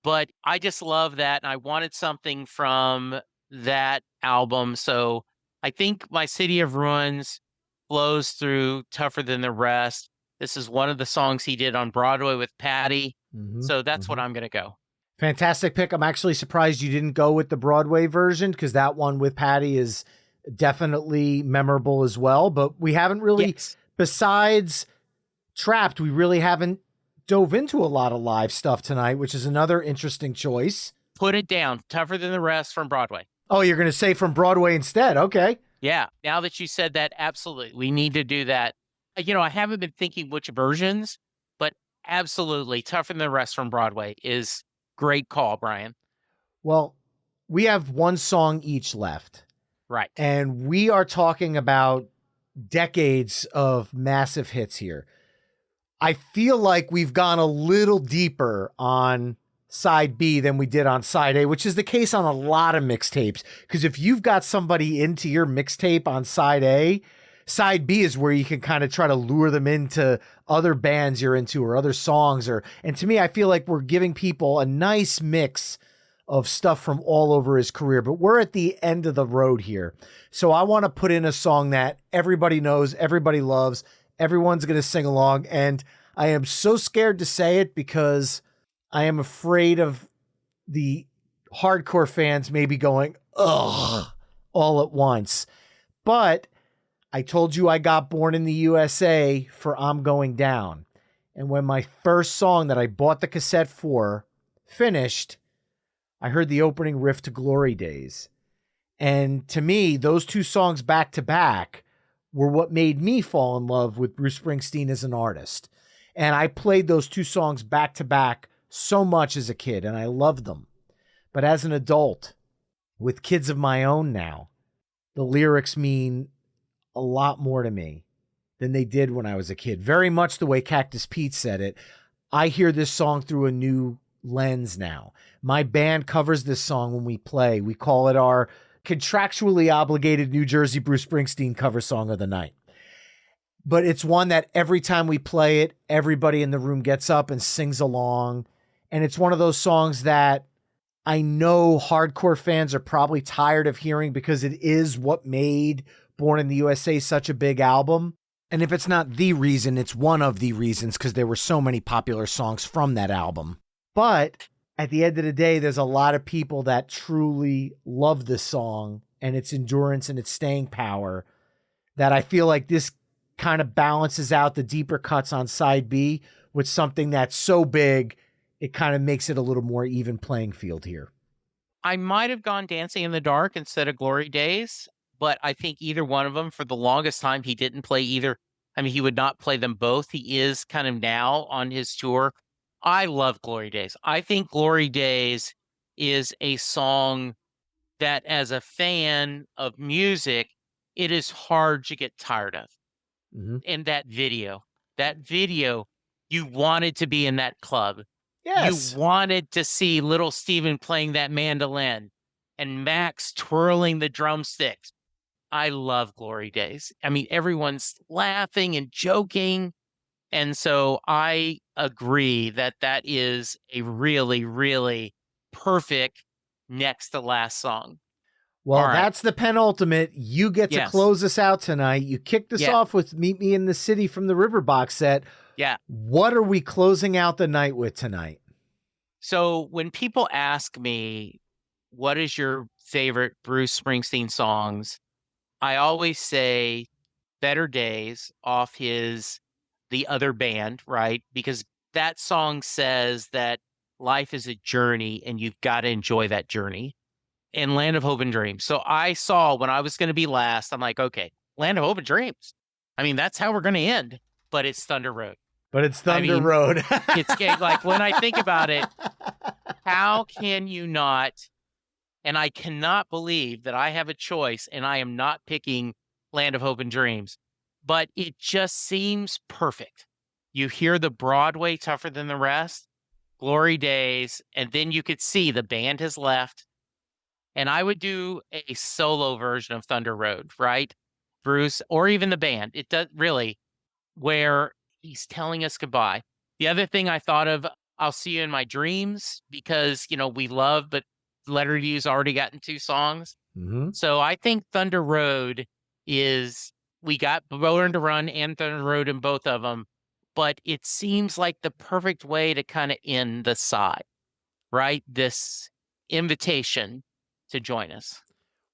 but I just love that. And I wanted something from that album. So I think My City of Ruins flows through Tougher Than the Rest. This is one of the songs he did on Broadway with Patty. So that's what I'm going to go. Fantastic pick. I'm actually surprised you didn't go with the Broadway version, because that one with Patty is definitely memorable as well. But we haven't really, besides Trapped, we really haven't dove into a lot of live stuff tonight, which is another interesting choice. Put it down. Tougher Than the Rest from Broadway. Oh, you're going to say from Broadway instead. Okay. Yeah. Now that you said that, absolutely. We need to do that. I haven't been thinking which versions, but absolutely Tougher Than the Rest from Broadway is great call, Brian. Well, we have one song each left. Right. And we are talking about decades of massive hits here. I feel like we've gone a little deeper on side B than we did on side A, which is the case on a lot of mixtapes. Because if you've got somebody into your mixtape on side A, side B is where you can kind of try to lure them into other bands you're into or other songs. And to me, I feel like we're giving people a nice mix of stuff from all over his career, but we're at the end of the road here. So I want to put in a song that everybody knows, everybody loves, everyone's going to sing along. And I am so scared to say it because I am afraid of the hardcore fans maybe going, ugh, all at once. But I told you I got Born in the USA for I'm Going Down. And when my first song that I bought the cassette for finished, I heard the opening riff to Glory Days. And to me, those two songs back to back were what made me fall in love with Bruce Springsteen as an artist. And I played those two songs back to back so much as a kid, and I loved them. But as an adult, with kids of my own now, the lyrics mean a lot more to me than they did when I was a kid. Very much the way Cactus Pete said it. I hear this song through a new lens now. My band covers this song when we play. We call it our contractually obligated New Jersey Bruce Springsteen cover song of the night. But it's one that every time we play it, everybody in the room gets up and sings along. And it's one of those songs that I know hardcore fans are probably tired of hearing because it is what made Born in the USA such a big album. And if it's not the reason, it's one of the reasons, because there were so many popular songs from that album. But at the end of the day, there's a lot of people that truly love this song and its endurance and its staying power, that I feel like this kind of balances out the deeper cuts on side B with something that's so big, it kind of makes it a little more even playing field here. I might have gone Dancing in the Dark instead of Glory Days, but I think either one of them, for the longest time, he didn't play either. I mean, he would not play them both. He is kind of now on his tour. I love Glory Days. I think Glory Days is a song that, as a fan of music, it is hard to get tired of. Mm-hmm. And that video, you wanted to be in that club. Yes. You wanted to see little Steven playing that mandolin and Max twirling the drumsticks. I love Glory Days. I mean, everyone's laughing and joking. And so I agree that that is a really, really perfect next to last song. Well, that's the penultimate. You get to close us out tonight. You kicked us off with Meet Me in the City from the River box set. Yeah. What are we closing out the night with tonight? So when people ask me, what is your favorite Bruce Springsteen songs? I always say Better Days off his The Other Band, right? Because that song says that life is a journey and you've got to enjoy that journey. And Land of Hope and Dreams. So I saw when I was going to be last, I'm like, okay, Land of Hope and Dreams. I mean, that's how we're going to end, but it's Thunder Road. But it's Thunder Road. It's like, when I think about it, how can you not? And I cannot believe that I have a choice and I am not picking Land of Hope and Dreams, but it just seems perfect. You hear the Broadway Tougher Than the Rest, Glory Days, and then you could see the band has left. And I would do a solo version of Thunder Road, right? Bruce, or even the band. It does really, where he's telling us goodbye. The other thing I thought of, I'll See You in My Dreams, because, we love, but Letter to You's already gotten 2 songs. Mm-hmm. So I think Thunder Road we got Born to Run and Thunder Road in both of them, but it seems like the perfect way to kind of end the side, right? This invitation to join us.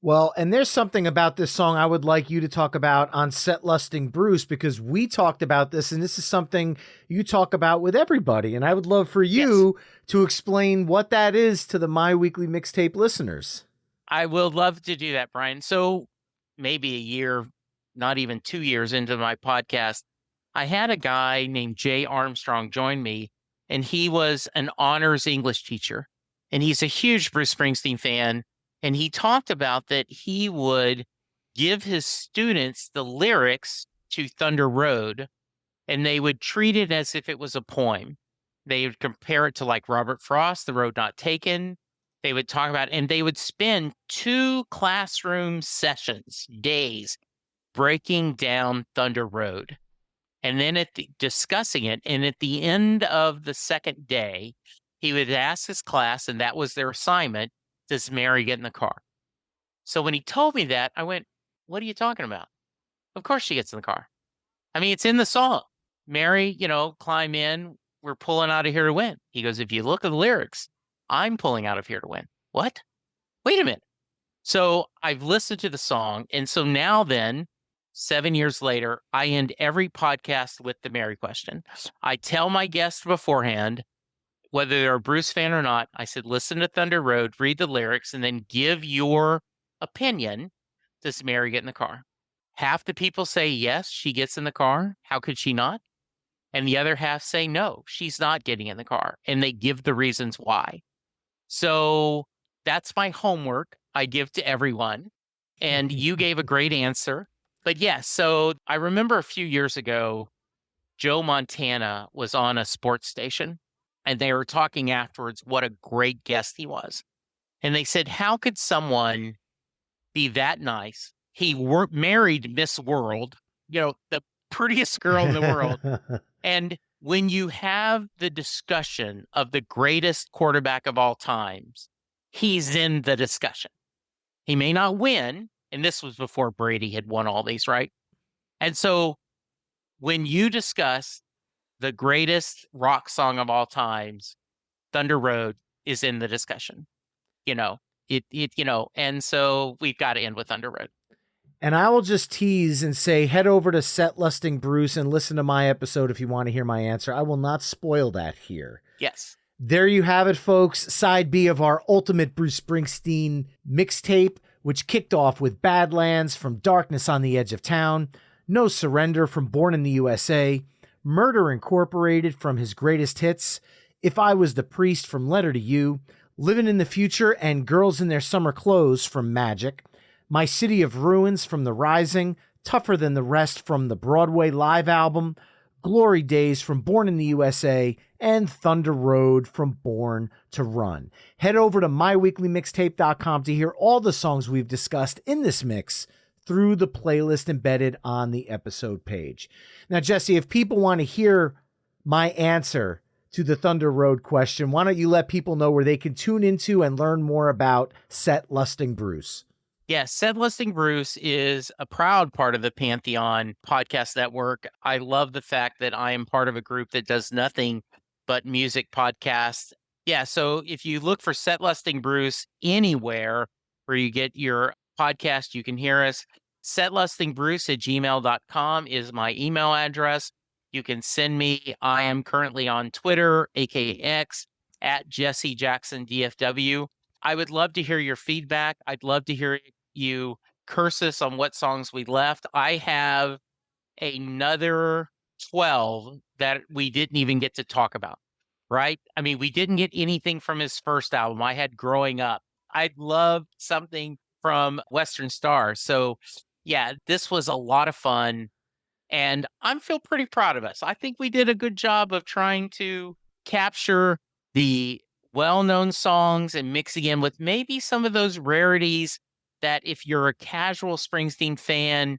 Well, and there's something about this song I would like you to talk about on Set Lusting Bruce, because we talked about this, and this is something you talk about with everybody. And I would love for you to explain what that is to the My Weekly Mixtape listeners. I will love to do that, Brian. So maybe a year, not even 2 years into my podcast, I had a guy named Jay Armstrong join me, and he was an honors English teacher. And he's a huge Bruce Springsteen fan. And he talked about that he would give his students the lyrics to Thunder Road, and they would treat it as if it was a poem. They would compare it to like Robert Frost, The Road Not Taken. They would talk about, and they would spend 2 classroom sessions, days, breaking down Thunder Road. And then discussing it. And at the end of the second day, he would ask his class, and that was their assignment, does Mary get in the car? So when he told me that, I went, what are you talking about? Of course she gets in the car. I mean, it's in the song. Mary, climb in. We're pulling out of here to win. He goes, if you look at the lyrics, I'm pulling out of here to win. What? Wait a minute. So I've listened to the song. And so now then, 7 years later, I end every podcast with the Mary question. I tell my guests beforehand, whether they're a Bruce fan or not, I said, listen to Thunder Road, read the lyrics, and then give your opinion. Does Mary get in the car? Half the people say, yes, she gets in the car. How could she not? And the other half say, no, she's not getting in the car. And they give the reasons why. So that's my homework I give to everyone. And you gave a great answer. But yes, so I remember a few years ago, Joe Montana was on a sports station. And they were talking afterwards what a great guest he was. And they said, how could someone be that nice? He married Miss World, the prettiest girl in the world. And when you have the discussion of the greatest quarterback of all times, he's in the discussion. He may not win. And this was before Brady had won all these, right? And so when you discuss the greatest rock song of all times, Thunder Road is in the discussion. And so we've got to end with Thunder Road. And I will just tease and say, head over to Set Lusting Bruce and listen to my episode if you want to hear my answer. I will not spoil that here. Yes. There you have it, folks. Side B of our ultimate Bruce Springsteen mixtape, which kicked off with Badlands from Darkness on the Edge of Town, No Surrender from Born in the USA, Murder Incorporated from his greatest hits, If I Was the Priest from Letter to You, Living in the Future and Girls in Their Summer Clothes from Magic, My City of Ruins from The Rising, Tougher Than the Rest from the Broadway live album, Glory Days from Born in the USA, and Thunder Road from Born to Run. Head over to myweeklymixtape.com to hear all the songs we've discussed in this mix through the playlist embedded on the episode page. Now, Jesse, if people want to hear my answer to the Thunder Road question, why don't you let people know where they can tune into and learn more about Set Lusting Bruce? Yes, Set Lusting Bruce is a proud part of the Pantheon Podcast Network. I love the fact that I am part of a group that does nothing but music podcasts. Yeah, so if you look for Set Lusting Bruce anywhere where you get your podcast, you can hear us. setlustingbruce@gmail.com is my email address. You can send me. I am currently on Twitter, aka X, at Jesse Jackson DFW. I would love to hear your feedback. I'd love to hear you curse us on what songs we left. I have another 12 that we didn't even get to talk about, right? I mean, we didn't get anything from his first album I had growing up. I'd love something from Western Star. So yeah, this was a lot of fun. And I feel pretty proud of us. I think we did a good job of trying to capture the well-known songs and mixing in with maybe some of those rarities that if you're a casual Springsteen fan,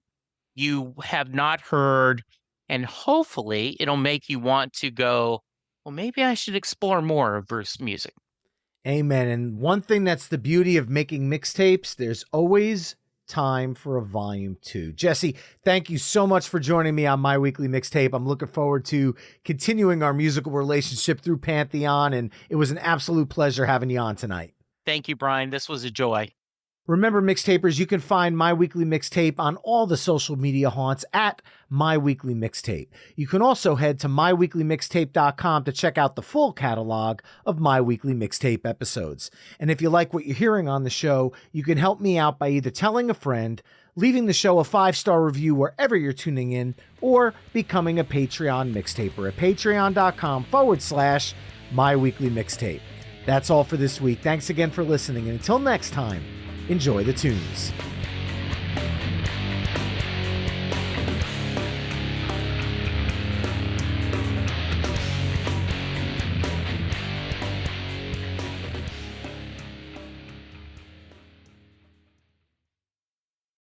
you have not heard, and hopefully it'll make you want to go, well, maybe I should explore more of Bruce music. Amen. And one thing that's the beauty of making mixtapes, there's always time for a volume 2. Jesse, thank you so much for joining me on My Weekly Mixtape. I'm looking forward to continuing our musical relationship through Pantheon, and it was an absolute pleasure having you on tonight. Thank you, Brian. This was a joy. Remember, mixtapers, you can find My Weekly Mixtape on all the social media haunts at My Weekly Mixtape. You can also head to myweeklymixtape.com to check out the full catalog of My Weekly Mixtape episodes. And if you like what you're hearing on the show, you can help me out by either telling a friend, leaving the show a 5-star review wherever you're tuning in, or becoming a Patreon mixtaper at patreon.com/My Weekly Mixtape. That's all for this week. Thanks again for listening, and until next time, enjoy the tunes.